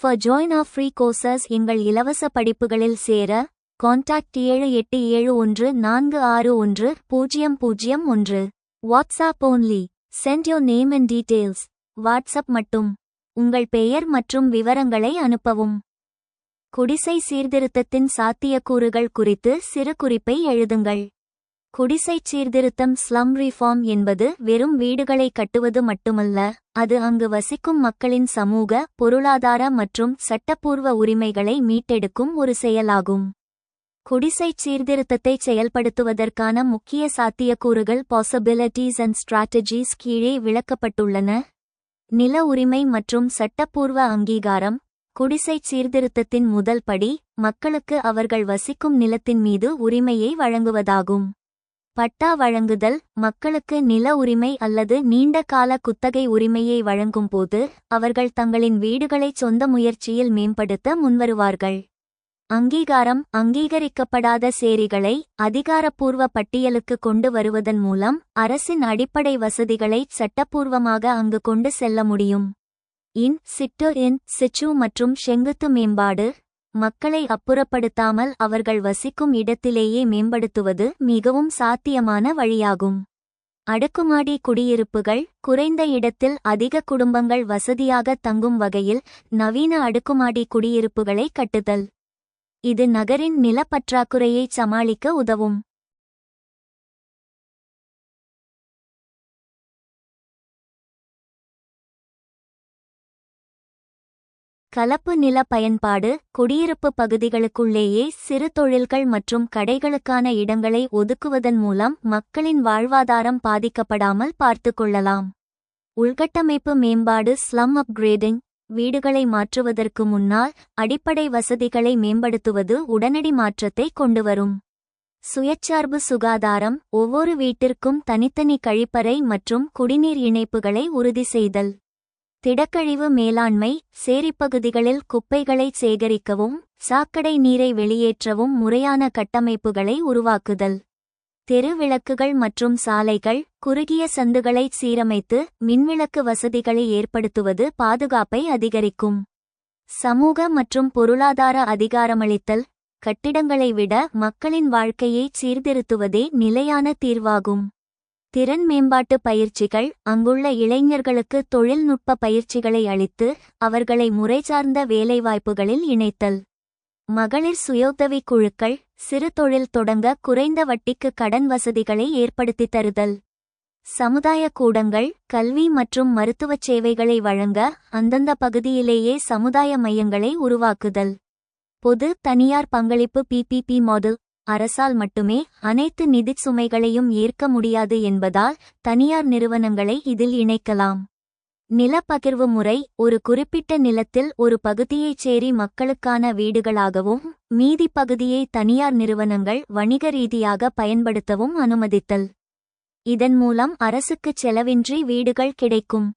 For join our free courses எங்கள் இலவச படிப்புகளில் சேர contact 7871461001. WhatsApp only. Send your name and details. WhatsApp மட்டும். உங்கள் பெயர் மற்றும் விவரங்களை அனுப்பவும். குடிசை சீர்திருத்தத்தின் சாத்தியக்கூறுகள் குறித்து சிறு குறிப்பை எழுதுங்கள். குடிசைச் சீர்திருத்தம் ஸ்லம் ரீஃபார்ம் என்பது வெறும் வீடுகளை கட்டுவது மட்டுமல்ல, அது அங்கு வசிக்கும் மக்களின் சமூக, பொருளாதார மற்றும் சட்டப்பூர்வ உரிமைகளை மீட்டெடுக்கும் ஒரு செயலாகும். குடிசைச் சீர்திருத்தத்தை செயல்படுத்துவதற்கான முக்கிய சாத்தியக்கூறுகள் பாசிபிலிட்டிஸ் அண்ட் ஸ்ட்ராட்டஜிஸ் கீழே விளக்கப்பட்டுள்ளன. நில உரிமை மற்றும் சட்டப்பூர்வ அங்கீகாரம். குடிசைச் சீர்திருத்தத்தின் முதல் படி மக்களுக்கு அவர்கள் வசிக்கும் நிலத்தின் மீது உரிமையை வழங்குவதாகும். பட்டா வழங்குதல். மக்களுக்கு நில உரிமை அல்லது நீண்ட கால குத்தகை உரிமையை வழங்கும்போது அவர்கள் தங்களின் வீடுகளைச் சொந்த முயற்சியில் மேம்படுத்த முன்வருவார்கள். அங்கீகாரம். அங்கீகரிக்கப்படாத சேரிகளை அதிகாரப்பூர்வ பட்டியலுக்கு கொண்டு வருவதன் மூலம் அரசின் அடிப்படை வசதிகளை சட்டப்பூர்வமாக அங்கு கொண்டு செல்ல முடியும். இன் சிட்டு மற்றும் செங்குத்து மேம்பாடு. மக்களை அப்புறப்படுத்தாமல் அவர்கள் வசிக்கும் இடத்திலேயே மேம்படுத்துவது மிகவும் சாத்தியமான வழியாகும். அடுக்குமாடி குடியிருப்புகள். குறைந்த இடத்தில் அதிக குடும்பங்கள் வசதியாக தங்கும் வகையில் நவீன அடுக்குமாடி குடியிருப்புகளை கட்டுதல். இது நகரின் நிலப்பற்றாக்குறையை சமாளிக்க உதவும். கலப்பு நில பயன்பாடு. குடியிருப்பு பகுதிகளுக்குள்ளேயே சிறு தொழில்கள் மற்றும் கடைகளுக்கான இடங்களை ஒதுக்குவதன் மூலம் மக்களின் வாழ்வாதாரம் பாதிக்கப்படாமல் பார்த்துக்கொள்ளலாம். உள்கட்டமைப்பு மேம்பாடு. Slum upgrading. வீடுகளை மாற்றுவதற்கு முன்னால் அடிப்படை வசதிகளை மேம்படுத்துவது உடனடி மாற்றத்தை கொண்டுவரும். சுயச்சார்பு சுகாதாரம். ஒவ்வொரு வீட்டிற்கும் தனித்தனி கழிப்பறை மற்றும் குடிநீர் இணைப்புகளை உறுதி செய்தல். திடக்கழிவு மேலாண்மை. சேரிப்பகுதிகளில் குப்பைகளை சேகரிக்கவும் சாக்கடை நீரை வெளியேற்றவும் முறையான கட்டமைப்புகளை உருவாக்குதல். தெரு விளக்குகள் மற்றும் சாலைகள். குறுகிய சந்துகளை சீரமைத்து மின்விளக்கு வசதிகளை ஏற்படுத்துவது பாதுகாப்பை அதிகரிக்கும். சமூக மற்றும் பொருளாதார அதிகாரமளித்தல். கட்டிடங்களை விட மக்களின் வாழ்க்கையை சீர்திருத்துவதே நிலையான தீர்வாகும். திறன் மேம்பாட்டு பயிற்சிகள். அங்குள்ள இளைஞர்களுக்கு தொழில்நுட்ப பயிற்சிகளை அளித்து அவர்களை முறைசார்ந்த வேலைவாய்ப்புகளில் இணைத்தல். மகளிர் சுயோதவிக் குழுக்கள். சிறு தொழில் தொடங்க குறைந்த வட்டிக்கு கடன் வசதிகளை ஏற்படுத்தித் தருதல். சமுதாய கூடங்கள். கல்வி மற்றும் மருத்துவச் சேவைகளை வழங்க அந்தந்த பகுதியிலேயே சமுதாய மையங்களை உருவாக்குதல். பொது தனியார் பங்களிப்பு PPP மாடல். அரசால் மட்டுமே அனைத்து நிதிச் சுமைகளையும் ஏற்க முடியாது என்பதால் தனியார் நிறுவனங்களை இதில் இணைக்கலாம். நிலப்பகிர்வு முறை. ஒரு குறிப்பிட்ட நிலத்தில் ஒரு பகுதியைச் சேரி மக்களுக்கான வீடுகளாகவும் மீதி பகுதியை தனியார் நிறுவனங்கள் வணிக ரீதியாக பயன்படுத்தவும் அனுமதித்தல். இதன் மூலம் அரசுக்குச் செலவின்றி வீடுகள் கிடைக்கும்.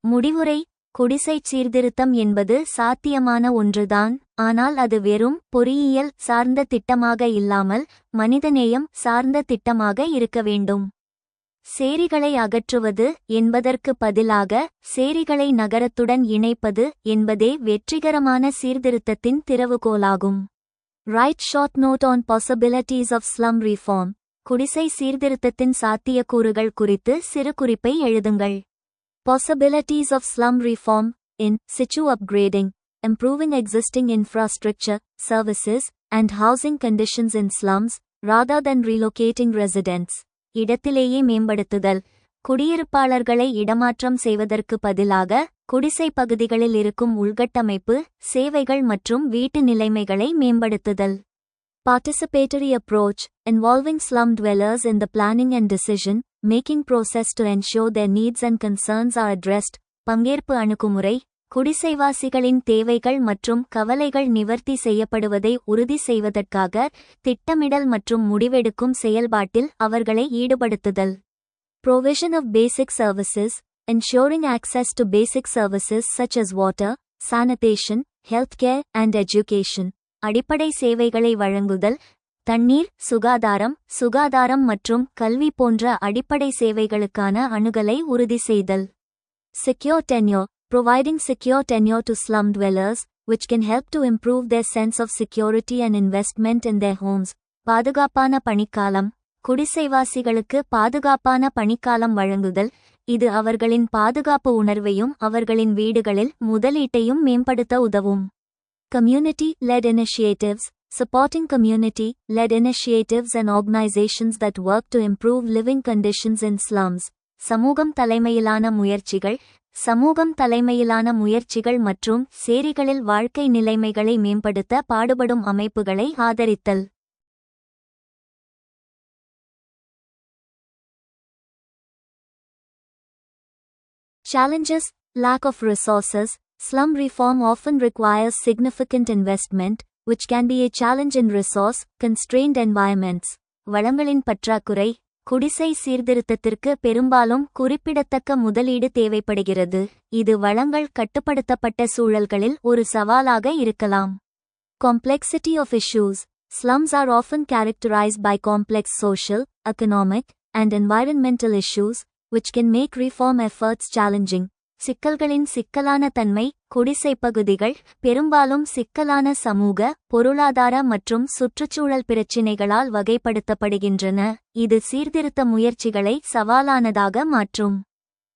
முடிவுரை. குடிசைச் சீர்திருத்தம் என்பது சாத்தியமான ஒன்றுதான், ஆனால் அது வெறும் பொறியியல் சார்ந்த திட்டமாக இல்லாமல் மனிதநேயம் சார்ந்த திட்டமாக இருக்க வேண்டும். சேரிகளை அகற்றுவது என்பதற்கு பதிலாக சேரிகளை நகரத்துடன் இணைப்பது என்பதே வெற்றிகரமான சீர்திருத்தத்தின் திறவுகோலாகும். Write short note on possibilities of slum reform. குடிசை சீர்திருத்தத்தின் சாத்தியக்கூறுகள் குறித்து சிறு குறிப்பை எழுதுங்கள். Possibilities of slum reform. In situ upgrading, improving existing infrastructure, services, and housing conditions in slums, rather than relocating residents. இடத்திலேயே மேம்படுத்துதல். குடியிருப்பாளர்களை இடமாற்றம் செய்வதற்கு பதிலாக குடிசை பகுதிகளில் இருக்கும் உள்கட்டமைப்பு, சேவைகள் மற்றும் வீட்டு நிலைமைகளை மேம்படுத்துதல். Participatory approach, involving slum dwellers in the planning and decision-making process to ensure their needs and concerns are addressed. பங்கேற்பு அணுகுமுறை. குடிசைவாசிகளின் தேவைகள் மற்றும் கவலைகள் நிவர்த்தி செய்யப்படுவதை உறுதி செய்வதற்காக திட்டமிடல் மற்றும் முடிவெடுக்கும் செயல்பாட்டில் அவர்களை ஈடுபடுத்துதல். Provision of basic services, ensuring access to basic services such as water, sanitation, healthcare, and education. அடிப்படை சேவைகளை வழங்குதல், தண்ணீர், சுகாதாரம் மற்றும் கல்வி போன்ற அடிப்படை சேவைகளுக்கான அணுகலை உறுதி செய்தல். Secure tenure, providing secure tenure to slum dwellers, which can help to improve their sense of security and investment in their homes. பாதுகாப்பான பணிக்காலம், குடிசைவாசிகளுக்கு பாதுகாப்பான பணிக்காலம் வழங்குதல், இது அவர்களின் பாதுகாப்பு உணர்வையும் அவர்களின் வீடுகளில் முதலீட்டையும் மேம்படுத்த உதவும். Community-led initiatives, supporting community-led initiatives and organizations that work to improve living conditions in slums. சமூகம் தலைமையிலான முயற்சிகள் மற்றும் சேரிகளில் வாழ்க்கை நிலைமைகளை மேம்படுத்த பாடுபடும் அமைப்புகளை ஆதரித்தல். Challenges: lack of resources. Slum reform often requires significant investment, which can be a challenge in resource-constrained environments. வளங்களின் பற்றாக்குறை. குடிசை சீர்திருத்தத்திற்கு பெரும்பாலும் குறிப்பிடத்தக்க முதலீடு தேவைப்படுகிறது, இது வளங்கள் கட்டுப்படுத்தப்பட்ட சூழல்களில் ஒரு சவாலாக இருக்கலாம். Complexity of issues. Slums are often characterized by complex social, economic, and environmental issues, which can make reform efforts challenging. சிக்கல்களின் சிக்கலான தன்மை. குடிசைப்பகுதிகள் பெரும்பாலும் சிக்கலான சமூக, பொருளாதார மற்றும் சுற்றுச்சூழல் பிரச்சினைகளால் வகைப்படுத்தப்படுகின்றன, இது சீர்திருத்த முயற்சிகளை சவாலானதாக மாற்றும்.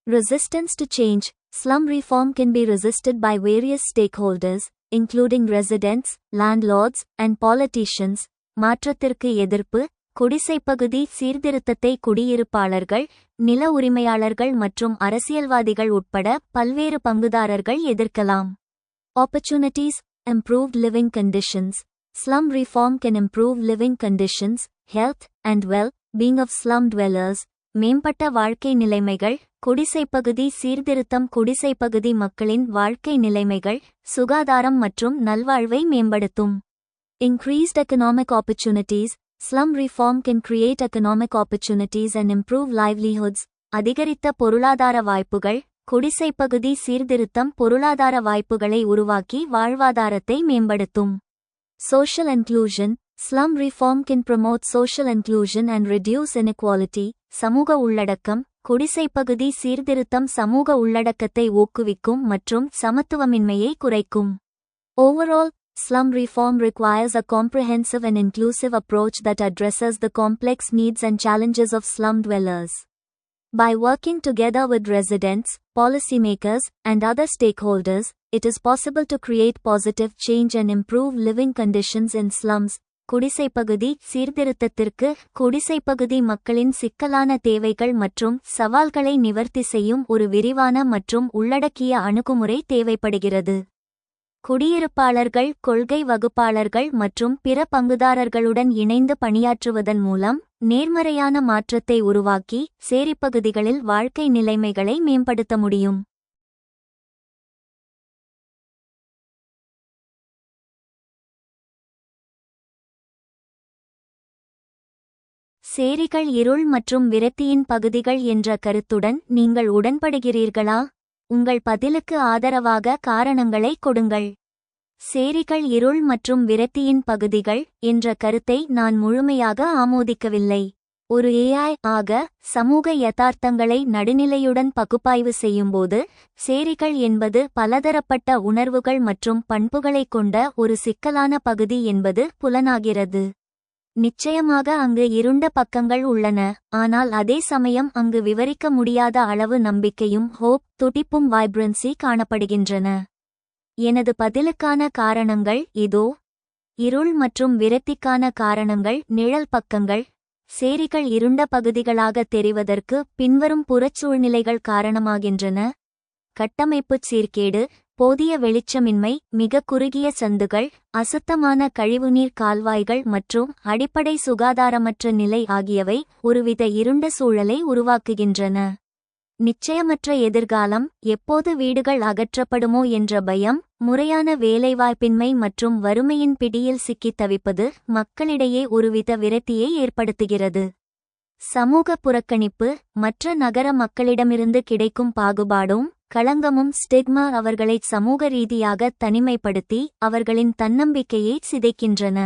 Resistance to change. Slum reform can be resisted by various stakeholders, including residents, landlords, and politicians. மாற்றத்திற்கு எதிர்ப்பு. குடிசைப்பகுதி சீர்திருத்தத்தை குடியிருப்பாளர்கள், நில உரிமையாளர்கள் மற்றும் அரசியல்வாதிகள் உட்பட பல்வேறு பங்குதாரர்கள் எதிர்க்கலாம். Opportunities: improved living conditions. Slum reform can improve living conditions, health, and well-being of slum dwellers. மேம்பட்ட வாழ்க்கை நிலைமைகள். குடிசைப்பகுதி சீர்திருத்தம் குடிசைப்பகுதி மக்களின் வாழ்க்கை நிலைமைகள், சுகாதாரம் மற்றும் நல்வாழ்வை மேம்படுத்தும். Increased economic opportunities. Slum reform can create economic opportunities and improve livelihoods. அதிகரித்த பொருளாதார வாய்ப்புகள். குடிசைப்பகுதி சீர்திருத்தம் பொருளாதார வாய்ப்புகளை உருவாக்கி வாழ்வாதாரத்தை மேம்படுத்தும். Social inclusion. Slum reform can promote social inclusion and reduce inequality. சமூக உள்ளடக்கம். குடிசைப்பகுதி சீர்திருத்தம் சமூக உள்ளடக்கத்தை ஊக்குவிக்கும் மற்றும் சமத்துவமின்மையை குறைக்கும். Overall, slum reform requires a comprehensive and inclusive approach that addresses the complex needs and challenges of slum dwellers. By working together with residents, policymakers, and other stakeholders, it is possible to create positive change and improve living conditions in slums. குடிசைப்பகுதி சீர்திருத்தத்திற்கு குடிசைப்பகுதி மக்களின் சிக்கலான தேவைகள் மற்றும் சவால்களை நிவர்த்தி செய்யும் ஒரு விரிவான மற்றும் உள்ளடக்கிய அணுகுமுறை தேவைப்படுகிறது. குடியிருப்பாளர்கள், கொள்கை வகுப்பாளர்கள் மற்றும் பிற பங்குதாரர்களுடன் இணைந்து பணியாற்றுவதன் மூலம் நேர்மறையான மாற்றத்தை உருவாக்கி சேரிப்பகுதிகளில் வாழ்க்கை நிலைமைகளை மேம்படுத்த முடியும். சேரிகள் இருள் மற்றும் விரக்தியின் பகுதிகள் என்ற கருத்துடன் நீங்கள் உடன்படுகிறீர்களா? உங்கள் பதிலுக்கு ஆதரவாக காரணங்களை கொடுங்கள். சேரிகள் இருள் மற்றும் விரக்தியின் பகுதிகள் என்ற கருத்தை நான் முழுமையாக ஆமோதிக்கவில்லை. ஒரு AI ஆக சமூக யதார்த்தங்களை நடுநிலையுடன் பகுப்பாய்வு செய்யும்போது, சேரிகள் என்பது பலதரப்பட்ட உணர்வுகள் மற்றும் பண்புகளைக் கொண்ட ஒரு சிக்கலான பகுதி என்பது புலனாகிறது. நிச்சயமாக அங்கு இருண்ட பக்கங்கள் உள்ளன, ஆனால் அதே சமயம் அங்கு விவரிக்க முடியாத அளவு நம்பிக்கையும் துடிப்பும் வைப்ரன்சி காணப்படுகின்றன. எனது பதிலுக்கான காரணங்கள் இதோ. இருள் மற்றும் விரக்திக்கான காரணங்கள். நிழல் பக்கங்கள். சேரிகள் இருண்ட பகுதிகளாக தெரிவதற்கு பின்வரும் புறச்சூழ்நிலைகள் காரணமாகின்றன. கட்டமைப்புச் சீர்கேடு, போதிய வெளிச்சமின்மை, மிக குறுகிய சந்துகள், அசுத்தமான கழிவுநீர் கால்வாய்கள் மற்றும் அடிப்படை சுகாதாரமற்ற நிலை ஆகியவை ஒருவித இருண்ட சூழலை உருவாக்குகின்றன. நிச்சயமற்ற எதிர்காலம், எப்போது வீடுகள் அகற்றப்படுமோ என்ற பயம், முறையான வேலைவாய்ப்பின்மை மற்றும் வறுமையின் பிடியில் சிக்கித் தவிப்பது மக்களிடையே ஒருவித விரக்தியை ஏற்படுத்துகிறது. சமூக புறக்கணிப்பு, மற்ற நகர மக்களிடமிருந்து கிடைக்கும் பாகுபாடும் களங்கமும் ஸ்டிக்மா அவர்களை சமூக ரீதியாக தனிமைப்படுத்தி அவர்களின் தன்னம்பிக்கையை சிதைக்கின்றன.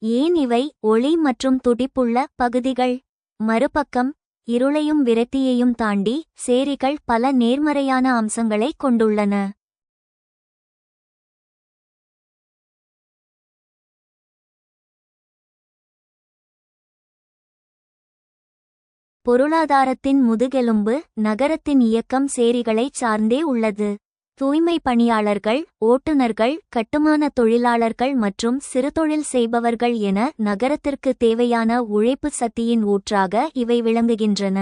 ஏன் இவை ஒளி மற்றும் துடிப்புள்ள பகுதிகள்? மறுபக்கம், இருளையும் விரக்தியையும் தாண்டி சேரிகள் பல நேர்மறையான அம்சங்களை கொண்டுள்ளன. பொருளாதாரத்தின் முதுகெலும்பு நகரத்தின் இயக்கம் சேரிகளைச் சார்ந்தே உள்ளது. தூய்மை பணியாளர்கள், ஓட்டுநர்கள், கட்டுமான தொழிலாளர்கள் மற்றும் சிறுதொழில் செய்பவர்கள் என நகரத்திற்கு தேவையான உழைப்பு சக்தியின் ஊற்றாக இவை விளங்குகின்றன.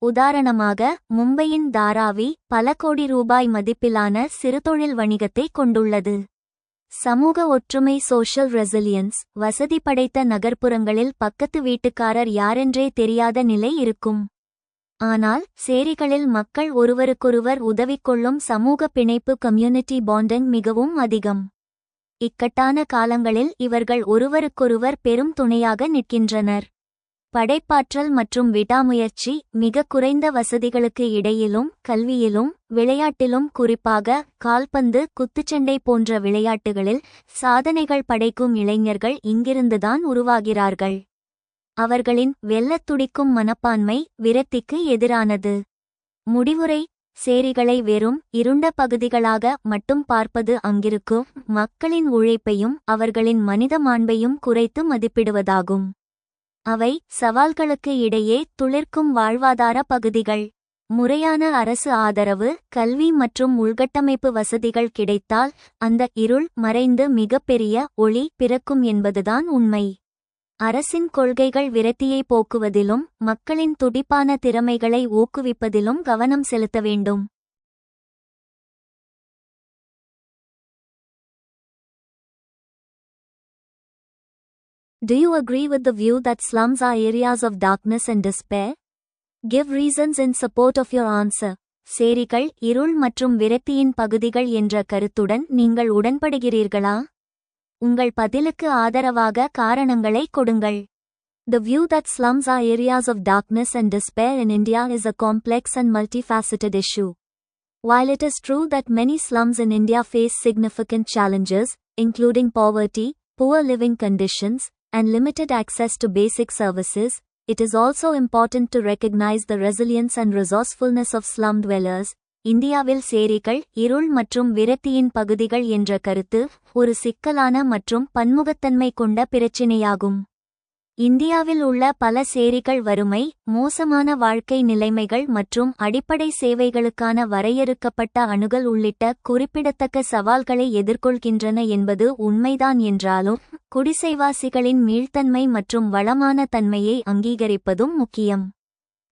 உதாரணமாக, மும்பையின் தாராவி பல கோடி ரூபாய் மதிப்பிலான சிறுதொழில் வணிகத்தை கொண்டுள்ளது. சமூக ஒற்றுமை சோஷியல் ரெசிலியன்ஸ் வசதி படைத்த நகர்ப்புறங்களில் பக்கத்து வீட்டுக்காரர் யாரென்றே தெரியாத நிலை இருக்கும். ஆனால் சேரிகளில் மக்கள் ஒருவருக்கொருவர் உதவிக்கொள்ளும் சமூக பிணைப்பு கம்யூனிட்டி பாண்டிங் மிகவும் அதிகம். இக்கட்டான காலங்களில் இவர்கள் ஒருவருக்கொருவர் பெரும் துணையாக நிற்கின்றனர். படைப்பாற்றல் மற்றும் விடாமுயற்சி மிக குறைந்த வசதிகளுக்கு இடையிலும் கல்வியிலும் விளையாட்டிலும் குறிப்பாக கால்பந்து, குத்துச்சண்டை போன்ற விளையாட்டுகளில் சாதனைகள் படைக்கும் இளைஞர்கள் இங்கிருந்துதான் உருவாகிறார்கள். அவர்களின் வெல்லத் துடிக்கும் மனப்பான்மை விரக்திக்கு எதிரானது. முடிவுரை: சேரிகளை வெறும் இருண்ட பகுதிகளாக மட்டும் பார்ப்பது அங்கிருக்கும் மக்களின் உழைப்பையும் அவர்களின் மனித மாண்பையும் குறைத்து மதிப்பிடுவதாகும். அவை சவால்களுக்கு இடையே துளிர்க்கும் வாழ்வாதார பகுதிகள். முறையான அரசு ஆதரவு, கல்வி மற்றும் உள்கட்டமைப்பு வசதிகள் கிடைத்தால் அந்த இருள் மறைந்து மிகப்பெரிய ஒளி பிறக்கும் என்பதுதான் உண்மை. அரசின் கொள்கைகள் விரக்தியை போக்குவதிலும் மக்களின் துடிப்பான திறமைகளை ஊக்குவிப்பதிலும் கவனம் செலுத்த வேண்டும். Do you agree with the view that slums are areas of darkness and despair? Give reasons in support of your answer. சேரிகள் இருள் மற்றும் விரக்தியின் பகுதிகள் என்ற கருத்துடன் நீங்கள் உடன்படுகிறீர்களா? உங்கள் பதிலுக்கு ஆதரவாக காரணங்களை கொடுங்கள். The view that slums are areas of darkness and despair in India is a complex and multifaceted issue. While it is true that many slums in India face significant challenges, including poverty, poor living conditions, and limited access to basic services, it is also important to recognize the resilience and resourcefulness of slum dwellers. இந்தியாவில் சேரிகள் இருள் மற்றும் விரக்தியின் பகுதிகள் என்ற கருத்து ஒரு சிக்கலான மற்றும் பன்முகத்தன்மை கொண்ட பிரச்சினையாகும். இந்தியாவில் உள்ள பல சேரிகள் வறுமை, மோசமான வாழ்க்கை நிலைமைகள் மற்றும் அடிப்படை சேவைகளுக்கான வரையறுக்கப்பட்ட அணுகல் உள்ளிட்ட குறிப்பிடத்தக்க சவால்களை எதிர்கொள்கின்றன என்பது உண்மைதான் என்றாலும், குடிசைவாசிகளின் மீள்தன்மை மற்றும் வளமான தன்மையை அங்கீகரிப்பதும் முக்கியம்.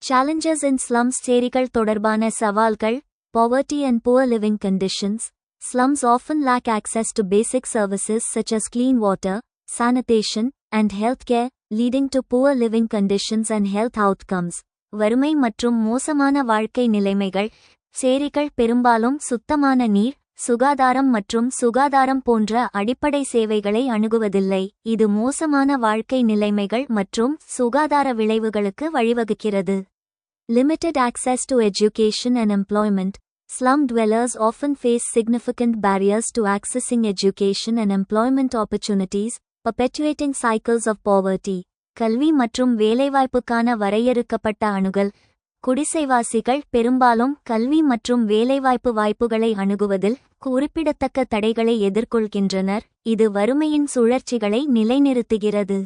Challenges in slums சேரிகள் தொடர்பான சவால்கள்: poverty and poor living conditions. Slums often lack access to basic services such as clean water, sanitation, and healthcare, leading to poor living conditions and health outcomes. வறுமை மற்றும் மோசமான வாழ்க்கை நிலைமைகள். சேரிகள் பெரும்பாலும் சுத்தமான நீர், சுகாதாரம் மற்றும் சுகாதாரம் போன்ற அடிப்படை சேவைகளை அணுகுவதில்லை. இது மோசமான வாழ்க்கை நிலைமைகள் மற்றும் சுகாதார விளைவுகளுக்கு வழிவகுக்கிறது. Limited access to education and employment. Slum dwellers often face significant barriers to accessing education and employment opportunities, perpetuating cycles of poverty. கல்வி மற்றும் வேலைவாய்ப்புக்கான வரையறுக்கப்பட்ட அணுகல். குடிசைவாசிகள் பெரும்பாலும் கல்வி மற்றும் வேலைவாய்ப்பு வாய்ப்புகளை அணுகுவதில் குறிப்பிடத்தக்க தடைகளை எதிர்கொள்கின்றனர், இது வறுமையின் சுழற்சிகளை நிலைநிறுத்துகிறது.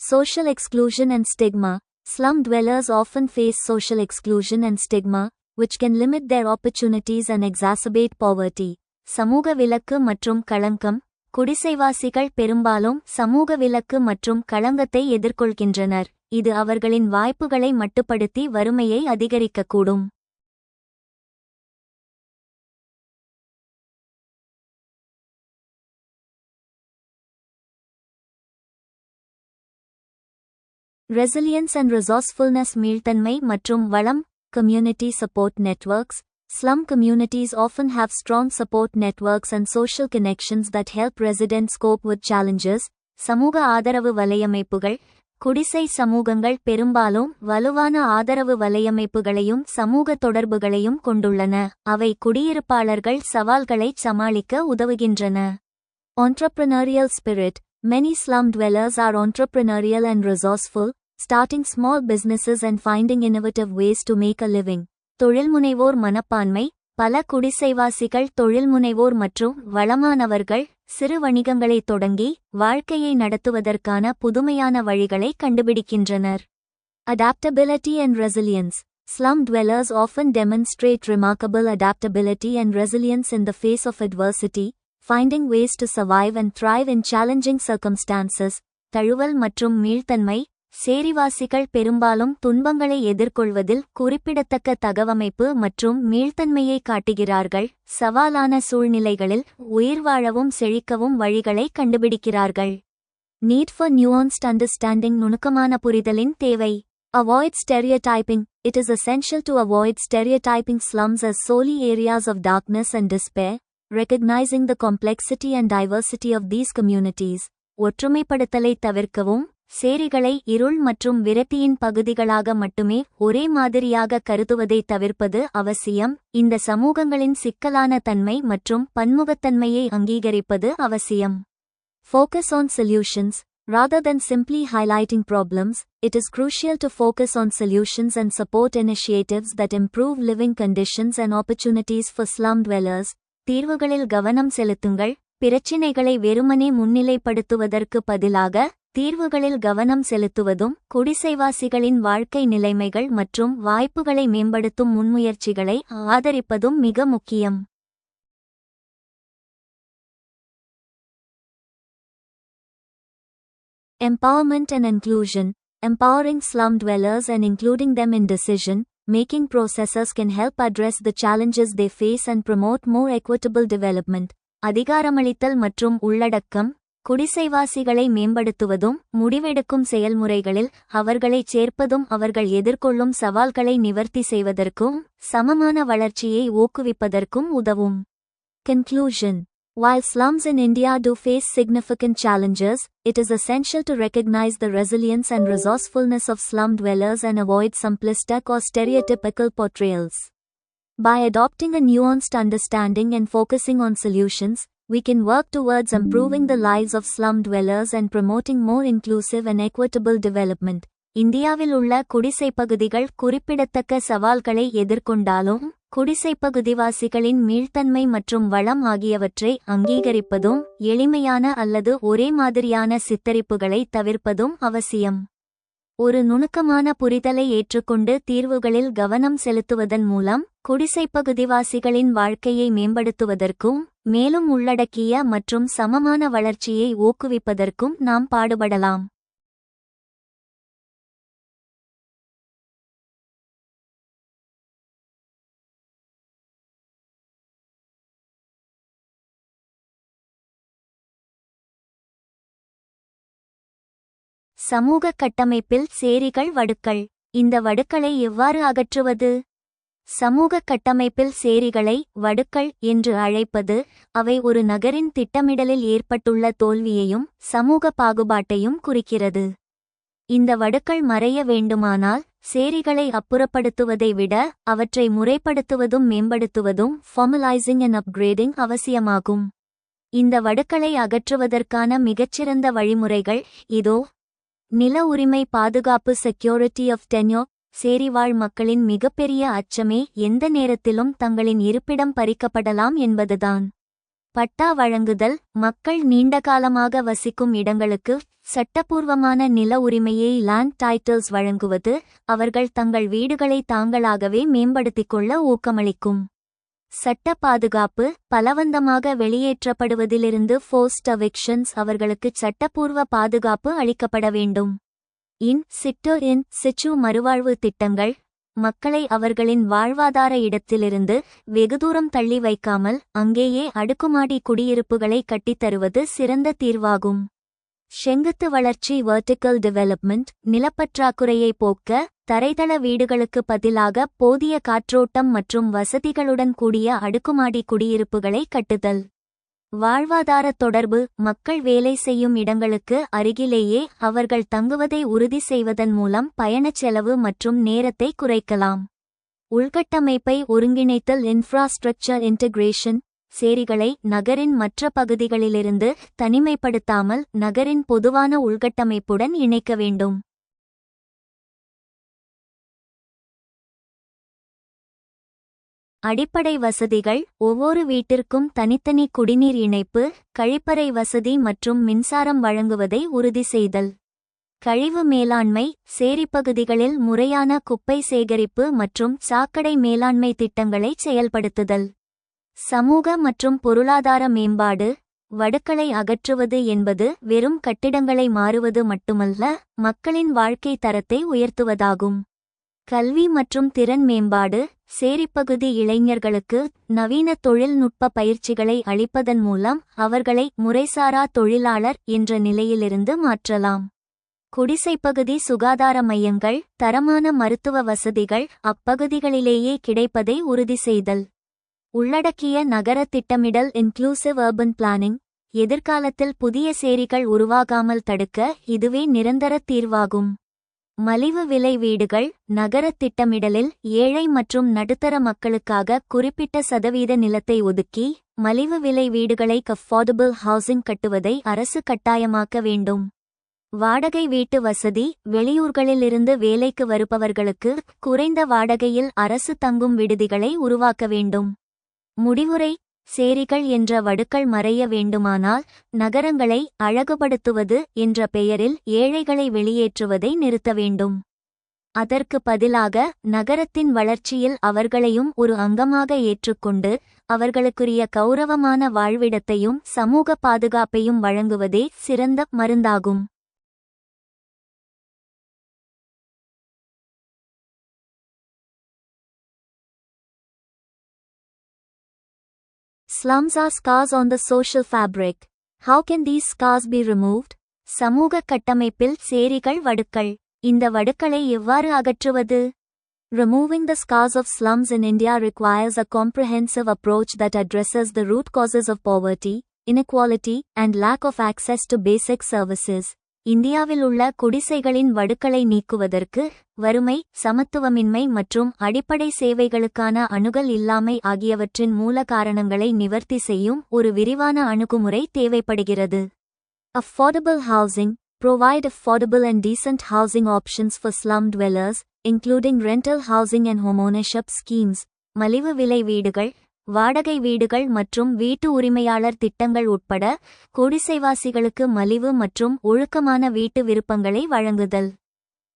Social exclusion and stigma. Slum dwellers often face social exclusion and stigma, which can limit their opportunities and exacerbate poverty. சமூக விலக்கு மற்றும் களங்கம். குடிசைவாசிகள் பெரும்பாலும் சமூக விலக்கு மற்றும் களங்கத்தை எதிர்கொள்கின்றனர், இது அவர்களின் வாய்ப்புகளை மட்டுப்படுத்தி வறுமையை அதிகரிக்கக்கூடும். Resilience and resourcefulness மீள்தன்மை மற்றும் வளம். Community support networks. Slum communities often have strong support networks and social connections that help residents cope with challenges. சமூக ஆதரவு வலையமைப்புகள். குடிசை சமூகங்கள் பெரும்பாலும் வலுவான ஆதரவு வலையமைப்புகளையும் சமூக தொடர்புகளையும் கொண்டுள்ளன, அவை குடியிருப்பாளர்கள் சவால்களைச் சமாளிக்க உதவுகின்றன. Entrepreneurial spirit. Many slum dwellers are entrepreneurial and resourceful, starting small businesses and finding innovative ways to make a living. தொழில்முனைவோர் மனப்பான்மை. பல குடிசைவாசிகள் தொழில்முனைவோர் மற்றும் வளமானவர்கள், சிறு வணிகங்களை தொடங்கி வாழ்க்கையை நடத்துவதற்கான புதுமையான வழிகளை கண்டுபிடிக்கின்றனர். Adaptability and resilience. Slum dwellers often demonstrate remarkable adaptability and resilience in the face of adversity, finding ways to survive and thrive in challenging circumstances. தழுவல் மற்றும் மீள்தன்மை. சேரிவாசிகள் பெரும்பாலும் துன்பங்களை எதிர்கொள்வதில் குறிப்பிடத்தக்க தகவமைப்பு மற்றும் மீள்தன்மையை காட்டுகிறார்கள், சவாலான சூழ்நிலைகளில் உயிர்வாழவும் செழிக்கவும் வழிகளை கண்டுபிடிக்கிறார்கள். Need for nuanced understanding. நுணுக்கமான புரிதலின் தேவை. Avoid stereotyping. It is essential to avoid stereotyping slums as solely areas of darkness and despair, recognizing the complexity and diversity of these communities. ஒற்றுமைப்படுத்தலை தவிர்க்கவும், சேரிகளை இருள் மற்றும் விரக்தியின் பகுதிகளாக மட்டுமே ஒரே மாதிரியாக கருதுவதை தவிர்ப்பது அவசியம். இந்த சமூகங்களின் சிக்கலான தன்மை மற்றும் பன்முகத்தன்மையை அங்கீகரிப்பது அவசியம். Focus on solutions. Rather than simply highlighting problems, it is crucial to focus on solutions and support initiatives that improve living conditions and opportunities for slum dwellers. தீர்வுகளில் கவனம் செலுத்துங்கள். பிரச்சினைகளை வெறுமனே முன்னிலைப்படுத்துவதற்கு பதிலாக தீர்வுகளில் கவனம் செலுத்துவதும் குடிசைவாசிகளின் வாழ்க்கை நிலைமைகள் மற்றும் வாய்ப்புகளை மேம்படுத்தும் முன்முயற்சிகளை ஆதரிப்பதும் மிக முக்கியம். Empowerment and inclusion. Empowering slum dwellers and including them in decision-making processes can help address the challenges they face and promote more equitable development. அதிகாரமளித்தல் மற்றும் உள்ளடக்கம். குடிசைவாசிகளை மேம்படுத்துவதும் முடிவெடுக்கும் செயல்முறைகளில் அவர்களைச் சேர்ப்பதும் அவர்கள் எதிர்கொள்ளும் சவால்களை நிவர்த்தி செய்வதற்கும் சமமான வளர்ச்சியை ஊக்குவிப்பதற்கும் உதவும். Conclusion. While slums in India do face significant challenges, it is essential to recognize the resilience and resourcefulness of slum dwellers and avoid simplistic or stereotypical portrayals. By adopting a nuanced understanding and focusing on solutions, we can work towards improving the lives of slum dwellers and promoting more inclusive and equitable development. இந்தியாவில் உள்ள குடிசைப்பகுதிகள் குறிப்பிடத்தக்க சவால்களை எதிர்கொண்டாலும், குடிசைப்பகுதிவாசிகளின் மீள்தன்மை மற்றும் வளம் ஆகியவற்றை அங்கீகரிப்பதும் எளிமையான அல்லது ஒரே மாதிரியான சித்தரிப்புகளை தவிர்ப்பதும் அவசியம். ஒரு நுணுக்கமான புரிதலை ஏற்றுக்கொண்டு தீர்வுகளில் கவனம் செலுத்துவதன் மூலம் குடிசைப்பகுதிவாசிகளின் வாழ்க்கையை மேம்படுத்துவதற்கும் மேலும் உள்ளடக்கிய மற்றும் சமமான வளர்ச்சியை ஊக்குவிப்பதற்கும் நாம் பாடுபடலாம். சமூக கட்டமைப்பில் சேரிகள் வடுக்கள். இந்த வடுக்களை எவ்வாறு அகற்றுவது? சமூக கட்டமைப்பில் சேரிகளை வடுக்கள் என்று அழைப்பது, அவை ஒரு நகரின் திட்டமிடலில் ஏற்பட்டுள்ள தோல்வியையும் சமூக பாகுபாட்டையும் குறிக்கிறது. இந்த வடுக்கள் மறைய வேண்டுமானால், சேரிகளை அப்புறப்படுத்துவதை விட அவற்றை முறைப்படுத்துவதும் மேம்படுத்துவதும் formalizing and upgrading அவசியமாகும். இந்த வடுக்களை அகற்றுவதற்கான மிகச்சிறந்த வழிமுறைகள் இதோ. நில உரிமை பாதுகாப்பு. Security of tenure. சேரிவாழ் மக்களின் மிகப்பெரிய அச்சமே எந்த நேரத்திலும் தங்களின் இருப்பிடம் பறிக்கப்படலாம் என்பதுதான். பட்டா வழங்குதல். மக்கள் நீண்டகாலமாக வசிக்கும் இடங்களுக்கு சட்டப்பூர்வமான நில உரிமையை லேண்ட் டைட்டில்ஸ் வழங்குவது அவர்கள் தங்கள் வீடுகளை தாங்களாகவே மேம்படுத்திக் கொள்ள ஊக்கமளிக்கும். சட்ட பாதுகாப்பு. பலவந்தமாக வெளியேற்றப்படுவதிலிருந்து ஃபோர்ஸ்ட் எவிக்ஷன்ஸ். அவர்களுக்கு சட்டப்பூர்வ பாதுகாப்பு அளிக்கப்பட வேண்டும். இன் சிட்டு மறுவாழ்வு திட்டங்கள். மக்களை அவர்களின் வாழ்வாதார இடத்திலிருந்து வெகுதூரம் தள்ளி வைக்காமல் அங்கேயே அடுக்குமாடி குடியிருப்புகளை கட்டித்தருவது சிறந்த தீர்வாகும். செங்குத்து வளர்ச்சி. Vertical development. நிலப்பற்றாக்குறையை போக்க தரைதள வீடுகளுக்கு பதிலாக போதிய காற்றோட்டம் மற்றும் வசதிகளுடன் கூடிய அடுக்குமாடி குடியிருப்புகளை கட்டுதல். வாழ்வாதார தொடர்பு. மக்கள் வேலை செய்யும் இடங்களுக்கு அருகிலேயே அவர்கள் தங்குவதை உறுதி செய்வதன் மூலம் பயணச் செலவு மற்றும் நேரத்தை குறைக்கலாம். உள்கட்டமைப்பை ஒருங்கிணைத்தல். Infrastructure integration. சேரிகளை நகரின் மற்ற பகுதிகளிலிருந்து தனிமைப்படுத்தாமல் நகரின் பொதுவான உள்கட்டமைப்புடன் இணைக்க வேண்டும். அடிப்படை வசதிகள். ஒவ்வொரு வீட்டிற்கும் தனித்தனி குடிநீர் இணைப்பு, கழிப்பறை வசதி மற்றும் மின்சாரம் வழங்குவதை உறுதி செய்தல். கழிவு மேலாண்மை. சேரிப்பகுதிகளில் முறையான குப்பை சேகரிப்பு மற்றும் சாக்கடை மேலாண்மை திட்டங்களை செயல்படுத்துதல். சமூக மற்றும் பொருளாதார மேம்பாடு. வடுக்களை அகற்றுவது என்பது வெறும் கட்டிடங்களை மாறுவது மட்டுமல்ல, மக்களின் வாழ்க்கை தரத்தை உயர்த்துவதாகும். கல்வி மற்றும் திறன் மேம்பாடு. சேரிப்பகுதி இளைஞர்களுக்கு நவீன தொழில்நுட்ப பயிற்சிகளை அளிப்பதன் மூலம் அவர்களை முறைசாரா தொழிலாளர் என்ற நிலையிலிருந்து மாற்றலாம். குடிசைப்பகுதி சுகாதார மையங்கள். தரமான மருத்துவ வசதிகள் அப்பகுதிகளிலேயே கிடைப்பதை உறுதி செய்தல். உள்ளடக்கிய நகர திட்டமிடல். Inclusive urban planning. எதிர்காலத்தில் புதிய சேரிகள் உருவாகாமல் தடுக்க இதுவே நிரந்தர தீர்வாகும். மலிவு விலை வீடுகள். நகர திட்டமிடலில் ஏழை மற்றும் நடுத்தர மக்களுக்காக குறிப்பிட்ட சதவீத நிலத்தை ஒதுக்கி மலிவு விலை வீடுகளை அஃபோர்டபிள் ஹவுசிங் கட்டுவதை அரசு கட்டாயமாக்க வேண்டும். வாடகை வீட்டு வசதி. வெளியூர்களிலிருந்து வேலைக்கு வருபவர்களுக்கு குறைந்த வாடகையில் அரசு தங்கும் விடுதிகளை உருவாக்க வேண்டும். முடிவுரை. சேரிகள் என்ற வடுக்கள் மறைய வேண்டுமானால் நகரங்களை அழகுபடுத்துவது என்ற பெயரில் ஏழைகளை வெளியேற்றுவதை நிறுத்த வேண்டும். அதற்கு பதிலாக நகரத்தின் வளர்ச்சியில் அவர்களையும் ஒரு அங்கமாக ஏற்றுக்கொண்டு அவர்களுக்குரிய கௌரவமான வாழ்விடத்தையும் சமூக பாதுகாப்பையும் வழங்குவதே சிறந்த மருந்தாகும். Slums are scars on the social fabric. How can these scars be removed? சமூக கட்டமைப்பில் சேரிகள் வடுக்கள். இந்த வடுக்களை எவ்வாறு அகற்றுவது? Removing the scars of slums in India requires a comprehensive approach that addresses the root causes of poverty, inequality, and lack of access to basic services. இந்தியாவில் உள்ள குடிசைகளின் வடுக்களை நீக்குவதற்கு வறுமை, சமத்துவமின்மை மற்றும் அடிப்படை சேவைகளுக்கான அணுகல் இல்லாமை ஆகியவற்றின் மூல காரணங்களை நிவர்த்தி செய்யும் ஒரு விரிவான அணுகுமுறை தேவைப்படுகிறது. Affordable housing. Provide affordable and decent housing options for slum dwellers, including rental housing and homeownership schemes. மலிவு விலை வீடுகள், வாடகை வீடுகள் மற்றும் வீட்டு உரிமையாளர் திட்டங்கள் உட்பட குடிசைவாசிகளுக்கு மலிவு மற்றும் ஒழுக்கமான வீட்டு விருப்பங்களை வழங்குதல்.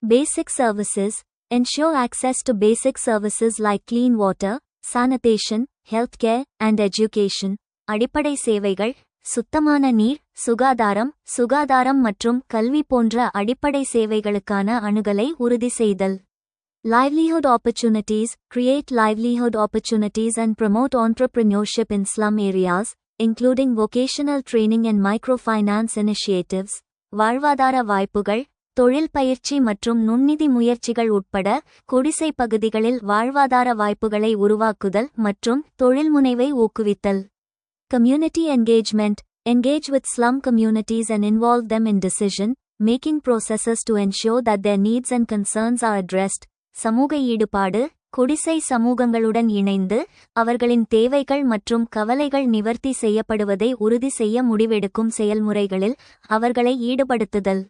Basic services. Ensure access to basic services like clean water, sanitation, healthcare, and education. அடிப்படை சேவைகள். சுத்தமான நீர், சுகாதாரம் மற்றும் கல்வி போன்ற அடிப்படை சேவைகளுக்கான அணுகலை உறுதி செய்தல். Livelihood opportunities. Create livelihood opportunities and promote entrepreneurship in slum areas, including vocational training and microfinance initiatives. வாழ்வாதார வாய்ப்புகள். தொழில் பயிற்சி மற்றும் நுண்ணிதி முயற்சிகள் உட்பட குடிசை பகுதிகளில் வாழ்வாதார வாய்ப்புகளை உருவாக்குதல் மற்றும் தொழில்முனைவை ஊக்குவித்தல். Community engagement. Engage with slum communities and involve them in decision-making processes to ensure that their needs and concerns are addressed. சமூக ஈடுபாடு. குடிசை சமூகங்களுடன் இணைந்து அவர்களின் தேவைகள் மற்றும் கவலைகள் நிவர்த்தி செய்யப்படுவதை உறுதி செய்ய முடிவெடுக்கும் செயல்முறைகளில் அவர்களை ஈடுபடுத்துதல்.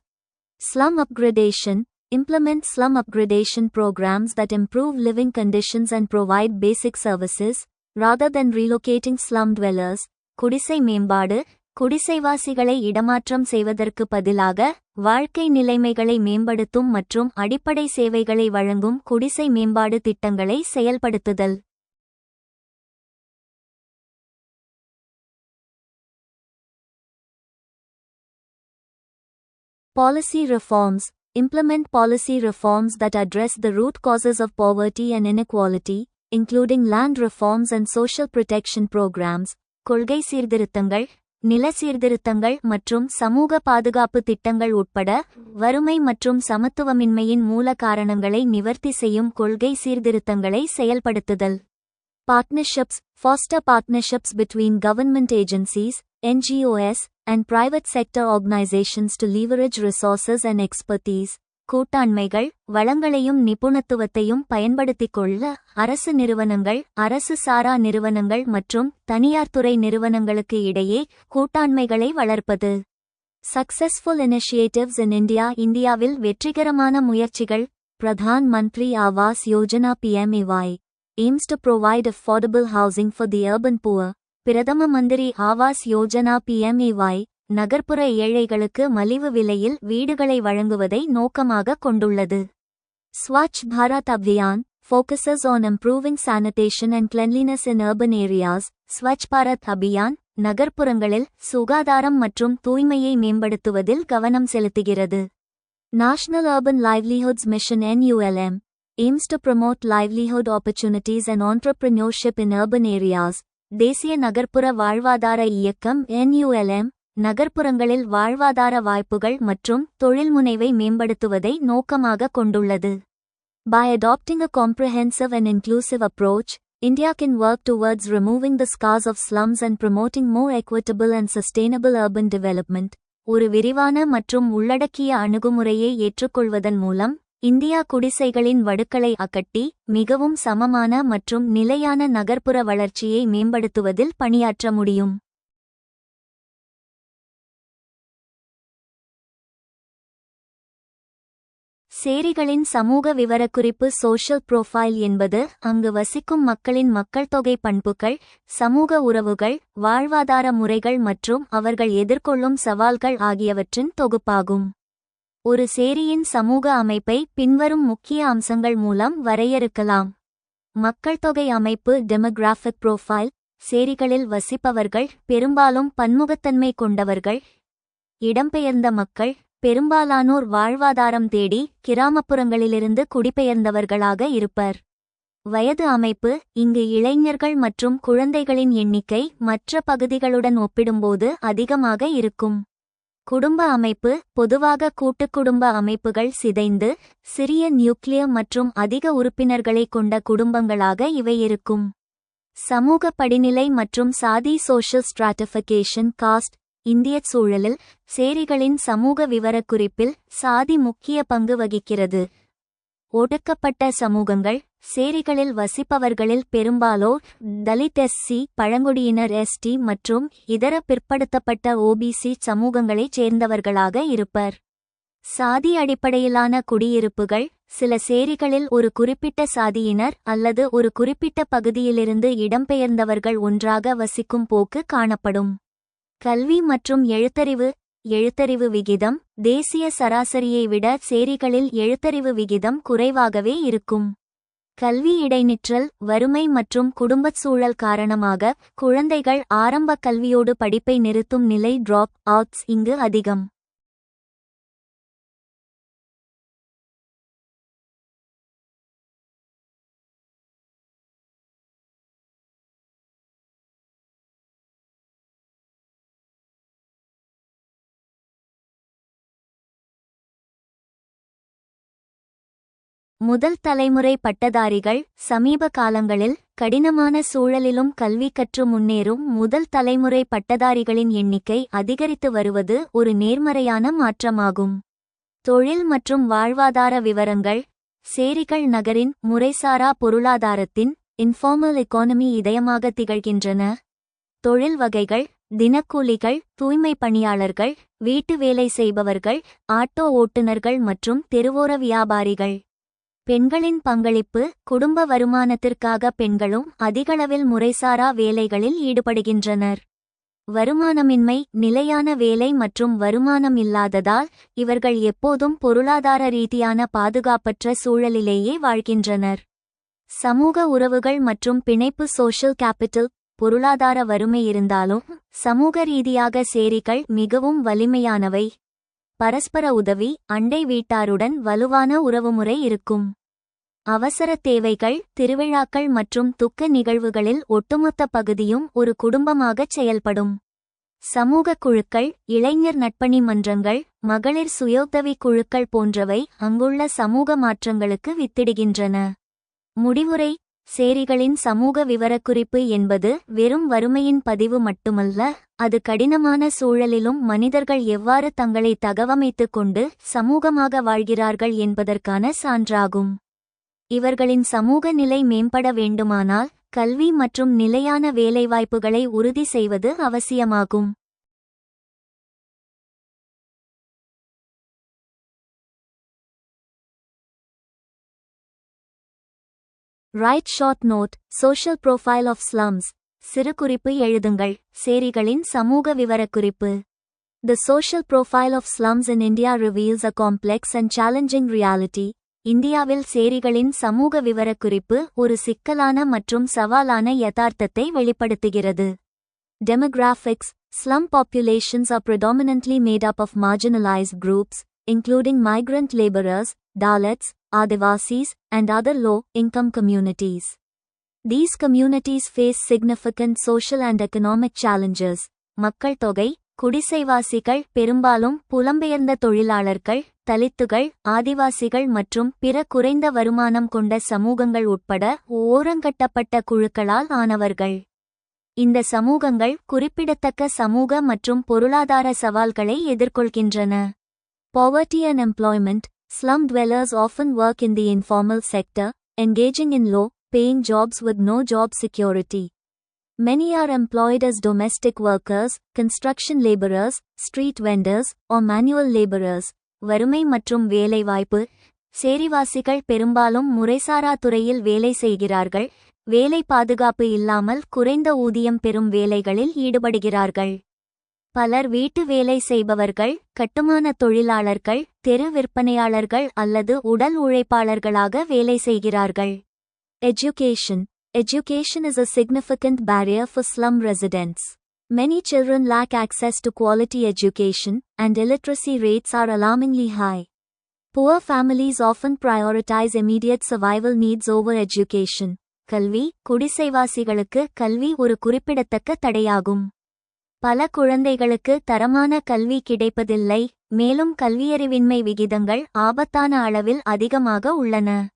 Slum upgradation. Implement slum upgradation programs that improve living conditions and provide basic services, rather than relocating slum dwellers. குடிசை மேம்பாடு. குடிசைவாசிகளை இடமாற்றம் செய்வதற்கு பதிலாக வாழ்க்கை நிலைமைகளை மேம்படுத்தும் மற்றும் அடிப்படை சேவைகளை வழங்கும் குடிசை மேம்பாடு திட்டங்களை செயல்படுத்துதல். Policy reforms. Implement policy reforms that address the root causes of poverty and inequality, including land reforms and social protection programs. கொள்கை சீர்திருத்தங்கள். நில சீர்திருத்தங்கள் மற்றும் சமூக பாதுகாப்பு திட்டங்கள் உட்பட வறுமை மற்றும் சமத்துவமின்மையின் மூல காரணங்களை நிவர்த்தி செய்யும் கொள்கை சீர்திருத்தங்களை செயல்படுத்துதல். Partnerships. Foster partnerships between government agencies, NGOs, and private sector organizations to leverage resources and expertise. கூட்டாண்மைகள் வளங்களையும் நிபுணத்துவத்தையும் பயன்படுத்திக் கொள்ள அரசு நிறுவனங்கள், அரசு சாரா நிறுவனங்கள் மற்றும் தனியார் துறை நிறுவனங்களுக்கு இடையே கூட்டாண்மைகளை வளர்ப்பது. Successful initiatives in India. இந்தியாவில் வெற்றிகரமான முயற்சிகள். Pradhan Mantri Awas Yojana PMAY aims to provide affordable housing for the urban poor. பிரதம மந்திரி ஆவாஸ் யோஜனா PMAY நகர்ப்புற ஏழைகளுக்கு மலிவு விலையில் வீடுகளை வழங்குவதை நோக்கமாக கொண்டுள்ளது. Swachh Bharat Abhiyan focuses on improving sanitation and cleanliness in urban areas. Swachh Bharat Abhiyan நகர்ப்புறங்களில் சுகாதாரம் மற்றும் தூய்மையை மேம்படுத்துவதில் கவனம் செலுத்துகிறது. National Urban Livelihoods Mission NULM aims to promote livelihood opportunities and entrepreneurship in urban areas. தேசிய நகர்ப்புற வாழ்வாதார இயக்கம் NULM நகர்ப்புறங்களில் வாழ்வாதார வாய்ப்புகள் மற்றும் தொழில்முனைவை மேம்படுத்துவதை நோக்கமாக கொண்டுள்ளது. By adopting a comprehensive and inclusive approach, India can work towards removing the scars of slums and promoting more equitable and sustainable urban development. ஒரு விரிவான மற்றும் உள்ளடக்கிய அணுகுமுறையை ஏற்றுக்கொள்வதன் மூலம் இந்தியா குடிசைகளின் வடுக்களை அகற்றி மிகவும் சமமான மற்றும் நிலையான நகர்ப்புற வளர்ச்சியை மேம்படுத்துவதில் பணியாற்ற முடியும். சேரிகளின் சமூக விவரக்குறிப்பு. சோஷியல் புரோஃபைல் என்பது அங்கு வசிக்கும் மக்களின் மக்கள்தொகை பண்புகள், சமூக உறவுகள், வாழ்வாதார முறைகள் மற்றும் அவர்கள் எதிர்கொள்ளும் சவால்கள் ஆகியவற்றின் தொகுப்பாகும். ஒரு சேரியின் சமூக அமைப்பை பின்வரும் முக்கிய அம்சங்கள் மூலம் வரையறுக்கலாம். மக்கள்தொகை அமைப்பு. Demographic profile. சேரிகளில் வசிப்பவர்கள் பெரும்பாலும் பன்முகத்தன்மை கொண்டவர்கள். இடம்பெயர்ந்த மக்கள் பெரும்பாலானோர் வாழ்வாதாரம் தேடி கிராமப்புறங்களிலிருந்து குடிபெயர்ந்தவர்களாக இருப்பர். வயது அமைப்பு. இங்கு இளைஞர்கள் மற்றும் குழந்தைகளின் எண்ணிக்கை மற்ற பகுதிகளுடன் ஒப்பிடும்போது அதிகமாக இருக்கும். குடும்ப அமைப்பு. பொதுவாக கூட்டுக்குடும்ப அமைப்புகள் சிதைந்து சிறிய நியூக்ளியர் மற்றும் அதிக உறுப்பினர்களை கொண்ட குடும்பங்களாக இவை இருக்கும். சமூக படிநிலை மற்றும் சாதி. Social stratification. காஸ்ட். இந்திய சூழலில் சேரிகளின் சமூக விவரக்குறிப்பில் சாதி முக்கிய பங்கு வகிக்கிறது. ஒடுக்கப்பட்ட சமூகங்கள். சேரிகளில் வசிப்பவர்களில் பெரும்பாலோர் தலித் SC, பழங்குடியினர் ST மற்றும் இதர பிற்படுத்தப்பட்ட OBC சமூகங்களைச் சேர்ந்தவர்களாக இருப்பர். சாதி அடிப்படையிலான குடியிருப்புகள். சில சேரிகளில் ஒரு குறிப்பிட்ட சாதியினர் அல்லது ஒரு குறிப்பிட்ட பகுதியிலிருந்து இடம்பெயர்ந்தவர்கள் ஒன்றாக வசிக்கும் போக்கு காணப்படும். கல்வி மற்றும் எழுத்தறிவு. எழுத்தறிவு விகிதம். தேசிய சராசரியை விட சேரிகளில் எழுத்தறிவு விகிதம் குறைவாகவே இருக்கும். கல்வி இடைநிற்றல். வறுமை மற்றும் குடும்பச் சூழல் காரணமாக குழந்தைகள் ஆரம்ப கல்வியோடு படிப்பை நிறுத்தும் நிலை டிராப் அவுட்ஸ் இங்கு அதிகம். முதல் தலைமுறை பட்டதாரிகள். சமீப காலங்களில் கடினமான சூழலிலும் கல்வி கற்று முன்னேறும் முதல் தலைமுறை பட்டதாரிகளின் எண்ணிக்கை அதிகரித்து வருவது ஒரு நேர்மறையான மாற்றமாகும். தொழில் மற்றும் வாழ்வாதார விவரங்கள். சேரிகள் நகரின் முறைசாரா பொருளாதாரத்தின் இன்ஃபார்மல் எக்கானமி இதயமாக திகழ்கின்றன. தொழில் வகைகள். தினக்கூலிகள், தூய்மை பணியாளர்கள், வீட்டு வேலை செய்பவர்கள், ஆட்டோ ஓட்டுநர்கள் மற்றும் தெருவோர வியாபாரிகள். பெண்களின் பங்களிப்பு. குடும்ப வருமானத்திற்காக பெண்களும் அதிகளவில் முறைசாரா வேலைகளில் ஈடுபடுகின்றனர். வருமானமின்மை. நிலையான வேலை மற்றும் வருமானம் இல்லாததால் இவர்கள் எப்போதும் பொருளாதார ரீதியான பாதுகாப்பற்ற சூழலிலேயே வாழ்கின்றனர். சமூக உறவுகள் மற்றும் பிணைப்பு. Social capital. பொருளாதார வறுமை இருந்தாலும் சமூக ரீதியாக சேரிகள் மிகவும் வலிமையானவை. பரஸ்பர உதவி. அண்டை வீட்டாருடன் வலுவான உறவுமுறை இருக்கும். அவசர தேவைகள். திருவிழாக்கள் மற்றும் துக்க நிகழ்வுகளில் ஒட்டுமொத்த பகுதியும் ஒரு குடும்பமாகச் செயல்படும். சமூக குழுக்கள். இளைஞர் நட்பணி மன்றங்கள், மகளிர் சுயோதவி குழுக்கள் போன்றவை அங்குள்ள சமூக மாற்றங்களுக்கு வித்திடுகின்றன. முடிவுரை. சேரிகளின் சமூக விவரக்குறிப்பு என்பது வெறும் வறுமையின் பதிவு மட்டுமல்ல, அது கடினமான சூழலிலும் மனிதர்கள் எவ்வாறு தங்களை தகவமைத்துக் கொண்டு சமூகமாக வாழ்கிறார்கள் என்பதற்கான சான்றாகும். இவர்களின் சமூக நிலை மேம்பட வேண்டுமானால் கல்வி மற்றும் நிலையான வேலைவாய்ப்புகளை உறுதி செய்வது அவசியமாகும். Right short note. Social profile of slums. சிறுகுறிப்பு எழுதுங்கள். சேரிகளின் சமூக விவரக்குறிப்பு. The social profile of slums in India reveals a complex and challenging reality. இந்தியாவில் சேரிகளின் சமூக விவரக்குறிப்பு ஒரு சிக்கலான மற்றும் சவாலான யதார்த்தத்தை வெளிப்படுத்துகிறது. Demographics. Slum populations are predominantly made up of marginalized groups, including migrant laborers, Dalits, Adivasis, and other low-income communities. These communities face significant social and economic challenges. மக்கள் தொகை. குடிசைவாசிகள் பெரும்பாலும் புலம்பெயர்ந்த தொழிலாளர்கள், தலித்துகள், ஆதிவாசிகள் மற்றும் பிற குறைந்த வருமானம் கொண்ட சமூகங்கள் உட்பட ஓரங்கட்டப்பட்ட குழுக்களால் ஆனவர்கள். இந்த சமூகங்கள் குறிப்பிடத்தக்க சமூக மற்றும் பொருளாதார சவால்களை எதிர்கொள்கின்றன. Poverty and employment. Slum dwellers often work in the informal sector, engaging in low-paying jobs with no job security. Many are employed as domestic workers, construction laborers, street vendors, or manual laborers. வறுமை மற்றும் வேலைவாய்ப்பு. சேரிவாசிகள் பெரும்பாலும் முறைசாரா துறையில் வேலை செய்கிறார்கள், வேலை பாதுகாப்பு இல்லாமல் குறைந்த ஊதியம் பெறும் வேலைகளில் ஈடுபடுகிறார்கள். பலர் வீட்டு வேலை செய்பவர்கள், கட்டுமான தொழிலாளர்கள், தெரு விற்பனையாளர்கள் அல்லது உடல் உழைப்பாளர்களாக வேலை செய்கிறார்கள். Education. Education is a significant barrier for slum residents. Many children lack access to quality education, and illiteracy rates are alarmingly high. Poor families often prioritize immediate survival needs over education. கல்வி. குடிசைவாசிகளுக்கு கல்வி ஒரு குறிப்பிடத்தக்க தடையாகும். பல குழந்தைகளுக்கு தரமான கல்வி கிடைப்பதில்லை, மேலும் கல்வியறிவின்மை விகிதங்கள் ஆபத்தான அளவில் அதிகமாக உள்ளன.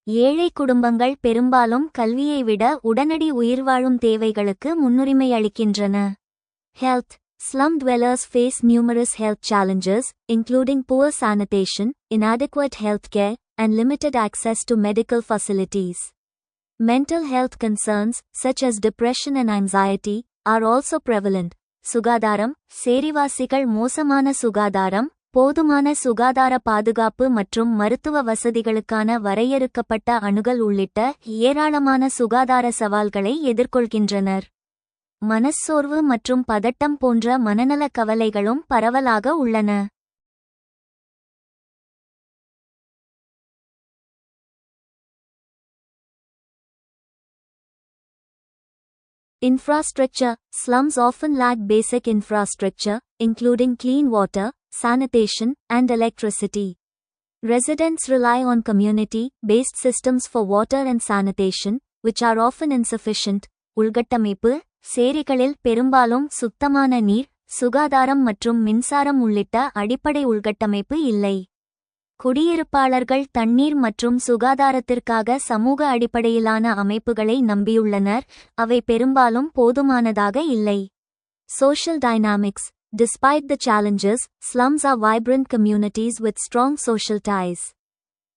ஏழை குடும்பங்கள் பெரும்பாலும் கல்வியை விட உடனடி உயிர்வாழும் தேவைகளுக்கு முன்னுரிமை அளிக்கின்றன. Health. Slum dwellers face numerous health challenges, including poor sanitation, inadequate health care, and limited access to medical facilities. Mental health concerns, such as depression and anxiety, are also prevalent. சுகாதாரம். சேரிவாசிகள் மோசமான சுகாதாரம், போதுமான சுகாதார பாதுகாப்பு மற்றும் மருத்துவ வசதிகளுக்கான வரையறுக்கப்பட்ட அணுகல் உள்ளிட்ட ஏராளமான சுகாதார சவால்களை எதிர்கொள்கின்றனர். மனச்சோர்வு மற்றும் பதட்டம் போன்ற மனநல கவலைகளும் பரவலாக உள்ளன. Infrastructure. Slums often lack basic infrastructure, including clean water, sanitation, and electricity. Residents rely on community-based systems for water and sanitation, which are often insufficient. உள்கட்டமைப்பு. சேரிகளில் பெரும்பாலும் சுத்தமான நீர், சுகாதாரம் மற்றும் மின்சாரம் உள்ளிட்ட அடிப்படை உள்கட்டமைப்பு இல்லை. குடியிருப்பாளர்கள் தண்ணீர் மற்றும் சுகாதாரத்திற்காக சமூக அடிப்படையிலான அமைப்புகளை நம்பியுள்ளனர், அவை பெரும்பாலும் போதுமானதாக இல்லை. Social dynamics. Despite the challenges, slums are vibrant communities with strong social ties.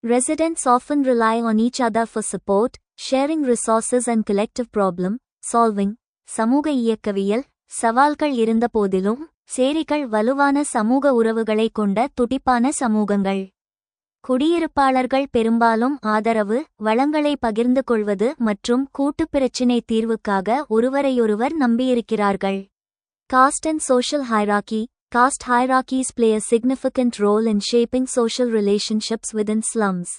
Residents often rely on each other for support, sharing resources and collective problem solving. சமூக இயக்கவியல். சவால்கள் இருந்தபோதிலும் சேரிகள் வலுவான சமூக உறவுகளை கொண்ட துடிப்பான சமூகங்கள். குடியிருப்பாளர்கள் பெரும்பாலும் ஆதரவு, வளங்களை பகிர்ந்து கொள்வது மற்றும் கூட்டுப் பிரச்சினை தீர்வுக்காக ஒருவரையொருவர் நம்பியிருக்கிறார்கள். Caste and social hierarchy. Caste hierarchies play a significant role in shaping social relationships within slums.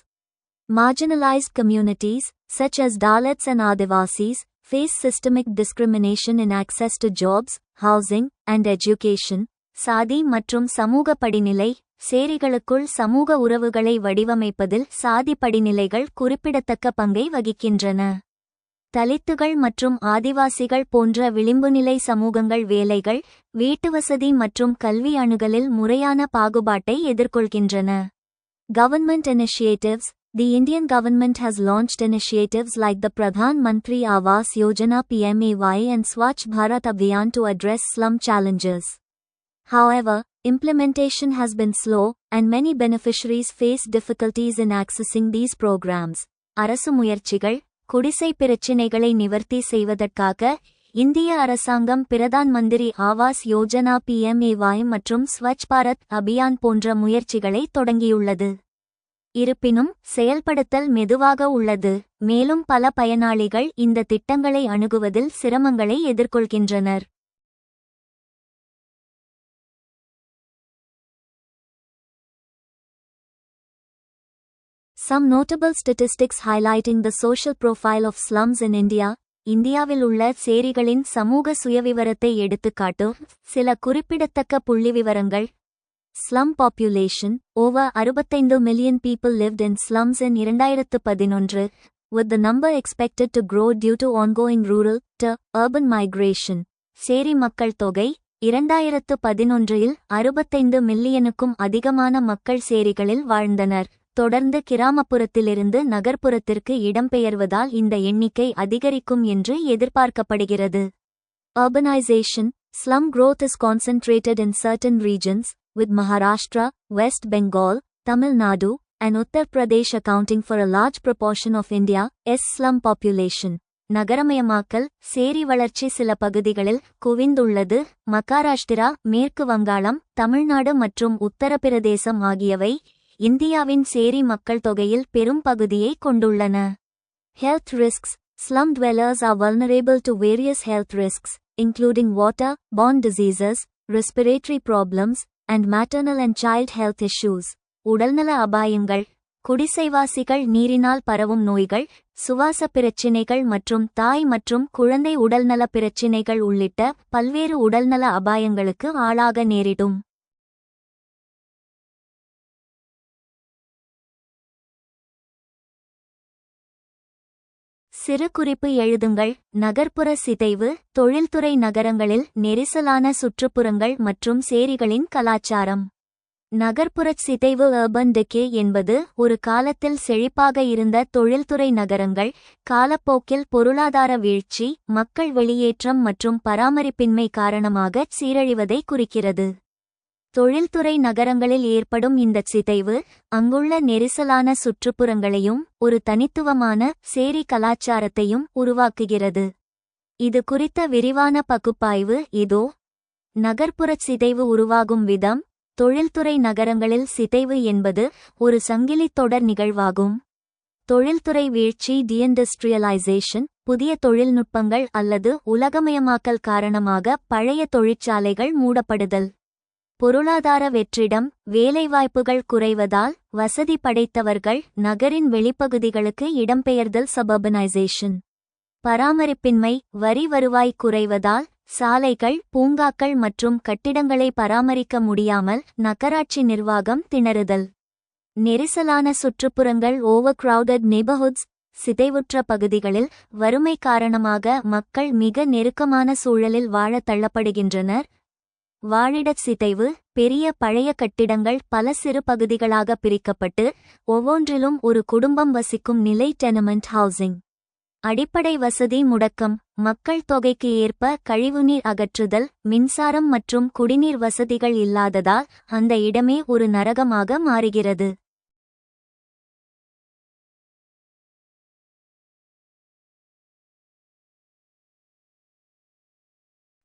Marginalized communities, such as Dalits and Adivasis, face systemic discrimination in access to jobs, housing, and education. சாதி மற்றும் சமூக படிநிலை. சேரிகளுக்குள் சமூக உறவுகளை வடிவமைப்பதில் சாதி படிநிலைகள் குறிப்பிடத்தக்க பங்கை வகிக்கின்றன. தலித்துகள் மற்றும் ஆதிவாசிகள் போன்ற விளிம்புநிலை சமூகங்கள் வேலைகள், வீட்டுவசதி மற்றும் கல்வி அணுகலில் முறையான பாகுபாட்டை எதிர்கொள்கின்றன. Government initiatives. The Indian government has launched initiatives like the Pradhan Mantri Awas Yojana (PMAY) and Swachh Bharat Abhiyan to address slum challenges. However, implementation has been slow, and many beneficiaries face difficulties in accessing these programs. அரசு முயற்சிகள். குடிசை பிரச்சினைகளை நிவர்த்தி செய்வதற்காக இந்திய அரசாங்கம் Pradhan Mantri Awas Yojana (PMAY) மற்றும் ஸ்வச் பாரத் அபியான் போன்ற முயற்சிகளை தொடங்கியுள்ளது. இருப்பினும் செயல்படுத்தல் மெதுவாக உள்ளது. மேலும் பல பயனாளிகள் இந்த திட்டங்களை அணுகுவதில் சிரமங்களை எதிர்கொள்கின்றனர். Some notable statistics highlighting the social profile of slums in India. இந்தியாவில் உள்ள சேரிகளின் சமூக சுயவிவரத்தை எடுத்துக்காட்டும் சில குறிப்பிடத்தக்க புள்ளிவிவரங்கள். Slum population. Over 65 million people lived in slums in 2011, with the number expected to grow due to ongoing rural to urban migration. சேரி மக்கள் தொகை 2011இல் 65 மில்லியனுக்கும் அதிகமான மக்கள் சேரிகளில் வாழ்ந்தனர். தொடர்ந்து கிராமப்புறத்திலிருந்து நகர்ப்புறத்திற்கு இடம்பெயர்வதால் இந்த எண்ணிக்கை அதிகரிக்கும் என்று எதிர்பார்க்கப்படுகிறது. Urbanization. Slum growth is concentrated in certain regions, with Maharashtra, West Bengal, Tamil Nadu, and Uttar Pradesh accounting for a large proportion of India's slum population. நகரமயமாக்கல். சேரி வளர்ச்சி சில பகுதிகளில் குவிந்துள்ளது. மகாராஷ்டிரா, மேற்கு வங்காளம், தமிழ்நாடு மற்றும் உத்தரப்பிரதேசம் ஆகியவை இந்தியாவின் சேரி மக்கள் தொகையில் பெரும் பகுதியை கொண்டுள்ளன. Health risks. Slum dwellers are vulnerable to various health risks, including water-borne diseases, respiratory problems, and maternal and child health issues. உடல்நல அபாயங்கள். குடிசைவாசிகள் நீரினால் பரவும் நோய்கள், சுவாச பிரச்சினைகள் மற்றும் தாய் மற்றும் குழந்தை உடல்நல பிரச்சினைகள் உள்ளிட்ட பல்வேறு உடல்நல அபாயங்களுக்கு ஆளாக நேரிடும். சிறு குறிப்பு எழுதுங்கள். நகர்ப்புற சிதைவு. தொழில்துறை நகரங்களில் நெரிசலான சுற்றுப்புறங்கள் மற்றும் சேரிகளின் கலாச்சாரம். நகர்ப்புறச் சிதைவு அர்பன் டிகே என்பது ஒரு காலத்தில் செழிப்பாக இருந்த தொழில்துறை நகரங்கள் காலப்போக்கில் பொருளாதார வீழ்ச்சி, மக்கள் வெளியேற்றம் மற்றும் பராமரிப்பின்மை காரணமாக சீரழிவதை குறிக்கிறது. தொழில்துறை நகரங்களில் ஏற்படும் இந்தச் சிதைவு அங்குள்ள நெரிசலான சுற்றுப்புறங்களையும் ஒரு தனித்துவமான சேரி கலாச்சாரத்தையும் உருவாக்குகிறது. இது குறித்த விரிவான பகுப்பாய்வு இதோ. நகர்ப்புறச் சிதைவு உருவாகும் விதம். தொழில்துறை நகரங்களில் சிதைவு என்பது ஒரு சங்கிலித் தொடர் நிகழ்வாகும். தொழில்துறை வீழ்ச்சி டீஇண்டஸ்ட்ரியலைசேஷன். புதிய தொழில்நுட்பங்கள் அல்லது உலகமயமாக்கல் காரணமாக பழைய தொழிற்சாலைகள் மூடப்படுதல். பொருளாதார வெற்றிடம். வேலைவாய்ப்புகள் குறைவதால் வசதி படைத்தவர்கள் நகரின் வெளிப்பகுதிகளுக்கு இடம்பெயர்தல் சபர்பனைசேஷன். பராமரிப்பின்மை. வரி வருவாய் குறைவதால் சாலைகள், பூங்காக்கள் மற்றும் கட்டிடங்களை பராமரிக்க முடியாமல் நகராட்சி நிர்வாகம் திணறுதல். நெரிசலான சுற்றுப்புறங்கள் ஓவர்கிரவுடட் நெய்பர்ஹுட்ஸ். சிதைவுற்ற பகுதிகளில் வறுமை காரணமாக மக்கள் மிக நெருக்கமான சூழலில் வாழ தள்ளப்படுகின்றனர். வாழிடச் சிதைவு. பெரிய பழைய கட்டிடங்கள் பல சிறு பகுதிகளாக பிரிக்கப்பட்டு ஒவ்வொன்றிலும் ஒரு குடும்பம் வசிக்கும் நிலை டெனமெண்ட் ஹவுசிங். அடிப்படை வசதி முடக்கம். மக்கள் தொகைக்கு ஏற்ப கழிவுநீர் அகற்றுதல், மின்சாரம் மற்றும் குடிநீர் வசதிகள் இல்லாததால் அந்த இடமே ஒரு நரகமாக மாறுகிறது.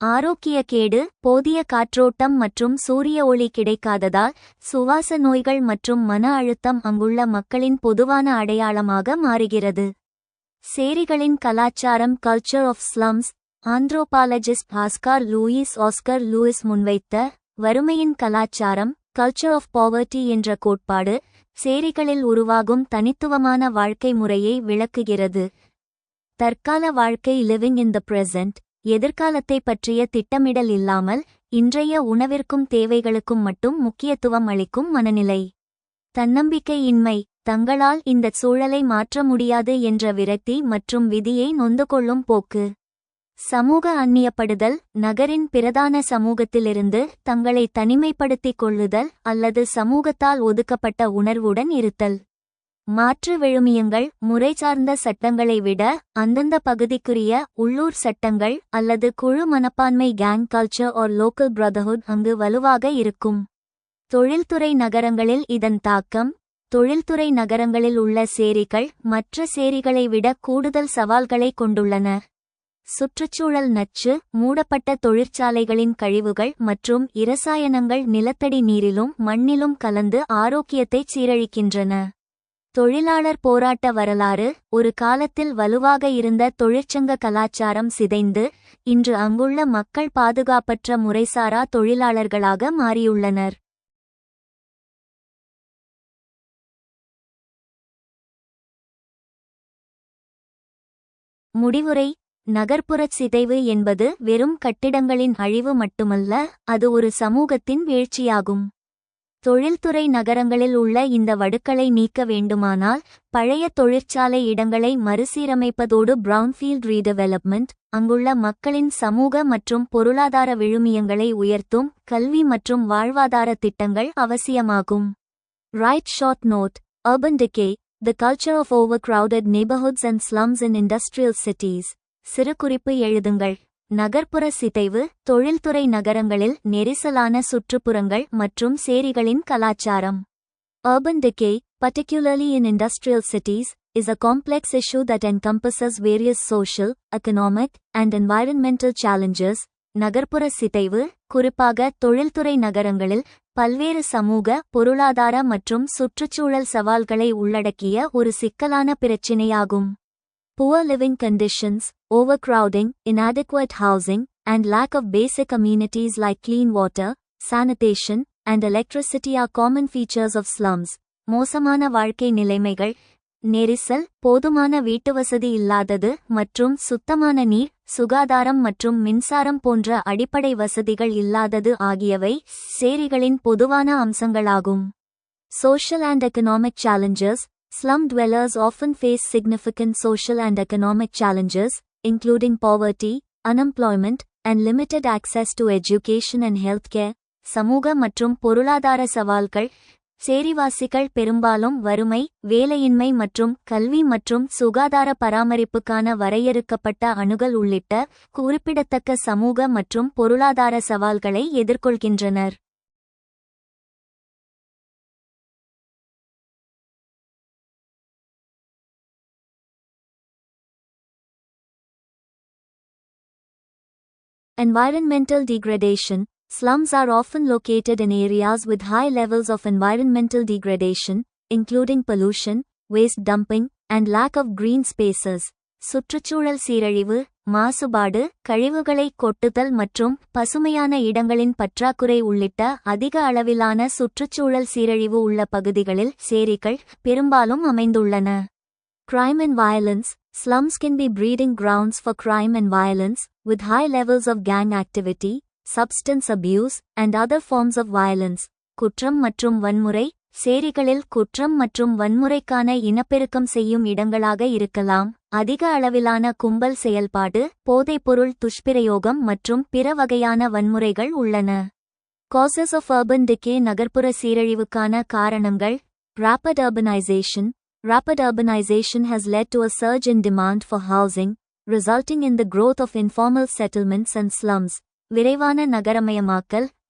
ஆரோக்கியக்கேடு. போதிய காற்றோட்டம் மற்றும் சூரிய ஒளி கிடைக்காததால் சுவாச நோய்கள் மற்றும் மன அழுத்தம் அங்குள்ள மக்களின் பொதுவான அடையாளமாக மாறுகிறது. சேரிகளின் கலாச்சாரம். Culture of slums. Anthropologist Oscar Lewis முன்வைத்த வறுமையின் கலாச்சாரம் கல்ச்சர் ஆஃப் பாவர்ட்டி என்ற கோட்பாடு சேரிகளில் உருவாகும் தனித்துவமான வாழ்க்கை முறையை விளக்குகிறது. தற்கால வாழ்க்கை லிவிங் இன் த பிரசன்ட். எதிர்காலத்தை பற்றிய திட்டமிடல் இல்லாமல் இன்றைய உணவிற்கும் தேவைகளுக்கும் மட்டும் முக்கியத்துவம் அளிக்கும் மனநிலை. தன்னம்பிக்கையின்மை. தங்களால் இந்தச் சூழலை மாற்ற முடியாது என்ற விரக்தி மற்றும் விதியை நொந்து கொள்ளும் போக்கு. சமூக அந்நியப்படுதல். நகரின் பிரதான சமூகத்திலிருந்து தங்களை தனிமைப்படுத்திக் கொள்ளுதல் அல்லது சமூகத்தால் ஒதுக்கப்பட்ட உணர்வுடன் இருத்தல். மாற்று விழுமியங்கள் முறைசார்ந்த சட்டங்களை விட அந்தந்த பகுதிக்குரிய உள்ளூர் சட்டங்கள் அல்லது குழு மனப்பான்மை gang culture R local brotherhood அங்கு வலுவாக இருக்கும். தொழில்துறை நகரங்களில் இதன் தாக்கம் தொழில்துறை நகரங்களில் உள்ள சேரிகள் மற்ற சேரிகளை விட கூடுதல் சவால்களை கொண்டுள்ளன. சுற்றுச்சூழல் நச்சு, மூடப்பட்ட தொழிற்சாலைகளின் கழிவுகள் மற்றும் இரசாயனங்கள் நிலத்தடி நீரிலும் மண்ணிலும் கலந்து ஆரோக்கியத்தை சீரழிக்கின்றன. தொழிலாளர் போராட்ட வரலாறு ஒரு காலத்தில் வலுவாக இருந்த தொழிற்சங்க கலாச்சாரம் சிதைந்து இன்று அங்குள்ள மக்கள் பாதுகாப்பற்ற முறைசாரா தொழிலாளர்களாக மாறியுள்ளனர். முடிவுரை: நகர்ப்புறச் சிதைவு என்பது வெறும் கட்டிடங்களின் அழிவு மட்டுமல்ல, அது ஒரு சமூகத்தின் வீழ்ச்சியாகும். தொழில்துறை நகரங்களில் உள்ள இந்த வடுக்களை நீக்க வேண்டுமானால் பழைய தொழிற்சாலை இடங்களை மறுசீரமைப்பதோடு பிரவுன்ஃபீல்ட் ரீடெவலப்மெண்ட், அங்குள்ள மக்களின் சமூக மற்றும் பொருளாதார விழுமியங்களை உயர்த்தும் கல்வி மற்றும் வாழ்வாதார திட்டங்கள் அவசியமாகும். Right short note: Urban decay, the culture of overcrowded neighborhoods and slums in industrial cities. சிறுகுறிப்பு எழுதுங்கள். நகர்ப்புற சிதைவு தொழில்துறை நகரங்களில் நெரிசலான சுற்றுப்புறங்கள் மற்றும் சேரிகளின் கலாச்சாரம். Urban decay, particularly in industrial cities, is a complex issue that encompasses various social, economic, and environmental challenges. நகர்ப்புற சிதைவு குறிப்பாக தொழில்துறை நகரங்களில் பல்வேறு சமூக, பொருளாதார மற்றும் சுற்றுச்சூழல் சவால்களை உள்ளடக்கிய ஒரு சிக்கலான பிரச்சினையாகும். Poor living conditions, overcrowding, inadequate housing, and lack of basic amenities like clean water, sanitation, and electricity are common features of slums. மோசமான வாழ்க்கை நிலைமைகள், நெரிசல், போதுமான வீட்டுவசதி இல்லாதது மற்றும் சுத்தமான நீர், சுகாதாரம் மற்றும் மின்சாரம் போன்ற அடிப்படை வசதிகள் இல்லாதது ஆகியவை சேரிகளின் பொதுவான அம்சங்களாகும். Social and economic challenges. Slum dwellers often face significant social and economic challenges, including poverty, unemployment, and limited access to education and healthcare. சமூக மற்றும் பொருளாதார சவால்கள். சேரிவாசிகள் பெரும்பாலும் வறுமை, வேலையின்மை மற்றும் கல்வி மற்றும் சுகாதார பராமரிப்புக்கான வரையறுக்கப்பட்ட அணுகல் உள்ளிட்ட குறிப்பிடத்தக்க சமூக மற்றும் பொருளாதார சவால்களை எதிர்கொள்கின்றனர். Environmental degradation. Slums are often located in areas with high levels of environmental degradation, including pollution, waste dumping, and lack of green spaces. சுற்றுச்சூழல் சீரழிவு, மாசுபாடு, கழிவுகளை கொட்டுதல் மற்றும் பசுமையான இடங்களின் பற்றாக்குறை உள்ளிட்ட அதிக அளவிலான சுற்றுச்சூழல் சீரழிவு உள்ள பகுதிகளில் சேரிகள் பெரும்பாலும் அமைந்துள்ளன. Crime and violence. Slums can be breeding grounds for crime and violence, with high levels of gang activity, substance abuse, and other forms of violence. குற்றம் மற்றும் வன்முறை. சேரிகளில் குற்றம் மற்றும் வன்முறைக்கான இனப்பெருக்கம் செய்யும் இடங்களாக இருக்கலாம். அதிக அளவிலான கும்பல் செயல்பாடு, போதைப்பொருள் துஷ்பிரயோகம் மற்றும் பிற வகையான வன்முறைகள் உள்ளன. Causes of urban decay. நகர்ப்புற சீரழிவுக்கான காரணங்கள். Rapid urbanization. Rapid urbanization has led to a surge in demand for housing, resulting in the growth of informal settlements and slums.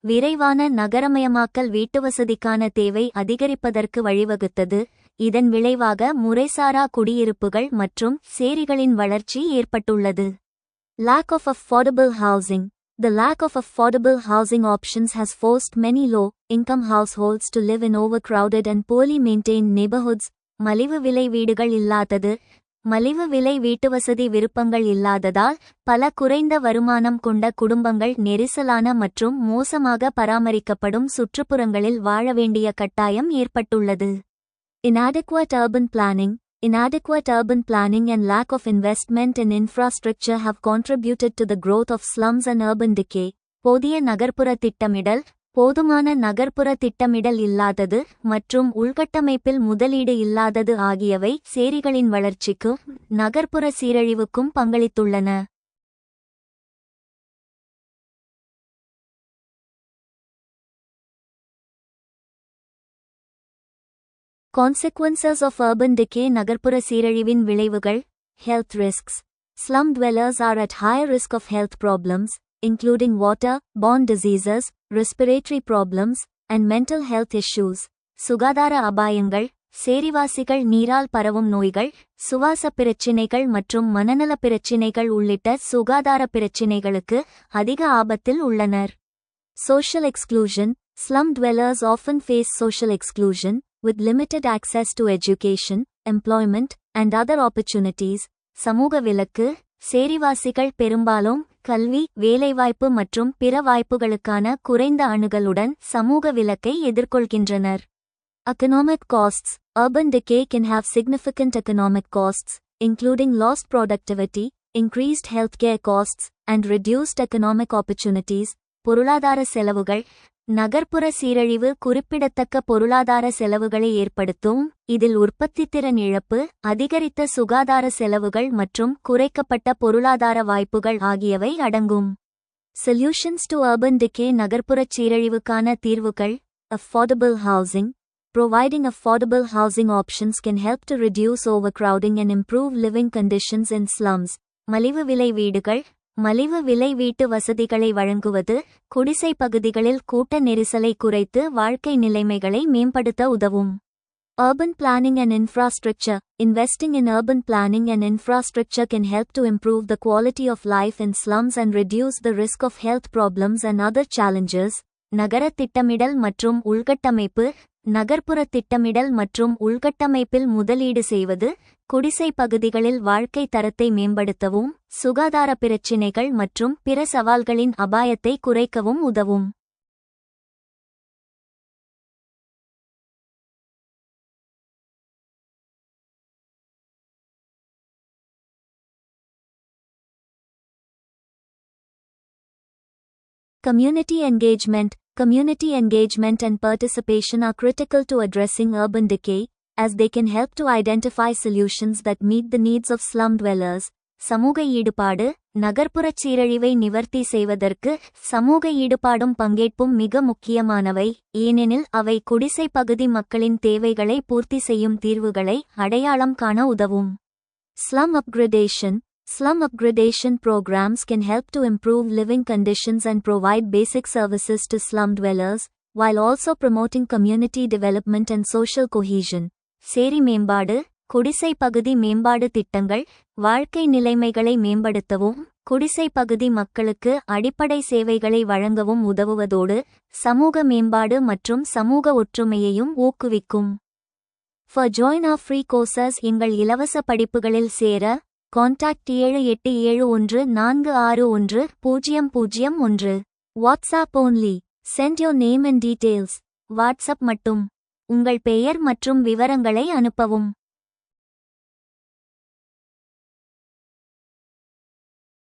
விரைவான நகரமயமாக்கல் வீட்டுவசதிக்கான தேவை அதிகரிப்பதற்கு வழிவகுத்தது. இதன் விளைவாக முறைசாரா குடியிருப்புகள் மற்றும் சேரிகளின் வளர்ச்சி ஏற்பட்டுள்ளது. Lack of affordable housing. The lack of affordable housing options has forced many low-income households to live in overcrowded and poorly maintained neighborhoods. மலிவு விலை வீடுகள் இல்லாதது. மலிவு விலை வீட்டுவசதி விருப்பங்கள் இல்லாததால் பல குறைந்த வருமானம் கொண்ட குடும்பங்கள் நெரிசலான மற்றும் மோசமாக பராமரிக்கப்படும் சுற்றுப்புறங்களில் வாழ வேண்டிய கட்டாயம் ஏற்பட்டுள்ளது. Inadequate urban planning. Inadequate urban planning and lack of investment in infrastructure have contributed to the growth of slums and urban decay. போதிய நகர்ப்புற திட்டமிடல். போதுமான நகர்ப்புற திட்டமிடல் இல்லாதது மற்றும் உள்கட்டமைப்பில் முதலீடு இல்லாதது ஆகியவை சேரிகளின் வளர்ச்சிக்கும் நகர்ப்புற சீரழிவுக்கும் பங்களித்துள்ளன. Consequences of urban decay நகர்ப்புற சீரழிவின் விளைவுகள். Health risks. Slum dwellers are at higher risk of health problems, including water-borne diseases, respiratory problems, and mental health issues. சுகாதார அபாயங்கள். சேரிவாசிகள் நீரால் பரவும் நோய்கள், சுவாச பிரச்சினைகள் மற்றும் மனநல பிரச்சினைகள் உள்ளிட்ட சுகாதார பிரச்சினைகளுக்கு அதிக ஆபத்தில் உள்ளனர். Social exclusion. Slum dwellers often face social exclusion, with limited access to education, employment, and other opportunities. சமூக விலக்கு. சேரிவாசிகள் பெரும்பாலும் கல்வி, வேலைவாய்ப்பு மற்றும் பிற வாய்ப்புகளுக்கான குறைந்த அணுகலுடன் சமூக விலக்கை எதிர்கொள்கின்றனர். Economic costs. Urban decay can have significant economic costs, including lost productivity, increased healthcare costs, and reduced economic opportunities. பொருளாதார செலவுகள். நகர்ப்புற சீரழிவு குறிப்பிடத்தக்க பொருளாதார செலவுகளை ஏற்படுத்தும், இதில் உற்பத்தித்திறன் இழப்பு, அதிகரித்த சுகாதார செலவுகள் மற்றும் குறைக்கப்பட்ட பொருளாதார வாய்ப்புகள் ஆகியவை அடங்கும். Solutions to urban decay நகர்ப்புறச் சீரழிவுக்கான தீர்வுகள். Affordable housing. Providing affordable housing options can help to reduce overcrowding and improve living conditions in slums. மலிவு விலை வீடுகள். மலிவு விலை வீட்டு வசதிகளை வழங்குவது, குடிசை பகுதிகளில் கூட்ட நெரிசலை குறைத்து வாழ்க்கை நிலைமைகளை மேம்படுத்த உதவும். Urban planning and infrastructure. Investing in urban planning and infrastructure can help to improve the quality of life in slums and reduce the risk of health problems and other challenges. நகர திட்டமிடல் மற்றும் உள்கட்டமைப்பு. நகர்ப்புற திட்டமிடல் மற்றும் உள்கட்டமைப்பில் முதலீடு செய்வது, குடிசை பகுதிகளில் வாழ்க்கை தரத்தை மேம்படுத்தவும், சுகாதார பிரச்சினைகள் மற்றும் பிற சவால்களின் அபாயத்தை குறைக்கவும் உதவும். Community engagement. Community engagement and participation are critical to addressing urban decay, as they can help to identify solutions that meet the needs of slum dwellers. சமூக ஈடுபாடு. நகர்ப்புறச் சீரழிவை நிவர்த்தி செய்வதற்கு சமூக ஈடுபாடும் பங்கேற்பும் மிக முக்கியமானவை, ஏனெனில் அவை குடிசை பகுதி மக்களின் தேவைகளை பூர்த்தி செய்யும் தீர்வுகளை அடையாளம் காண உதவும். Slum upgradation. Slum upgradation programs can help to improve living conditions and provide basic services to slum dwellers, while also promoting community development and social cohesion. சேரி மேம்பாடு. குடிசை பகுதி மேம்பாடு திட்டங்கள், வாழ்க்கை நிலைமைகளை மேம்படுத்தவும், குடிசை பகுதி மக்களுக்கு அடிப்படை சேவைகளை வழங்கவும் உதவுவதோடு, சமூக மேம்பாடு மற்றும் சமூக ஒற்றுமையையும் ஊக்குவிக்கும். For join our free courses. எங்கள் இலவச படிப்புகளில் சேர contact 7871461001. WhatsApp only. Send your name and details. WhatsApp மட்டும். உங்கள் பெயர் மற்றும் விவரங்களை அனுப்பவும்.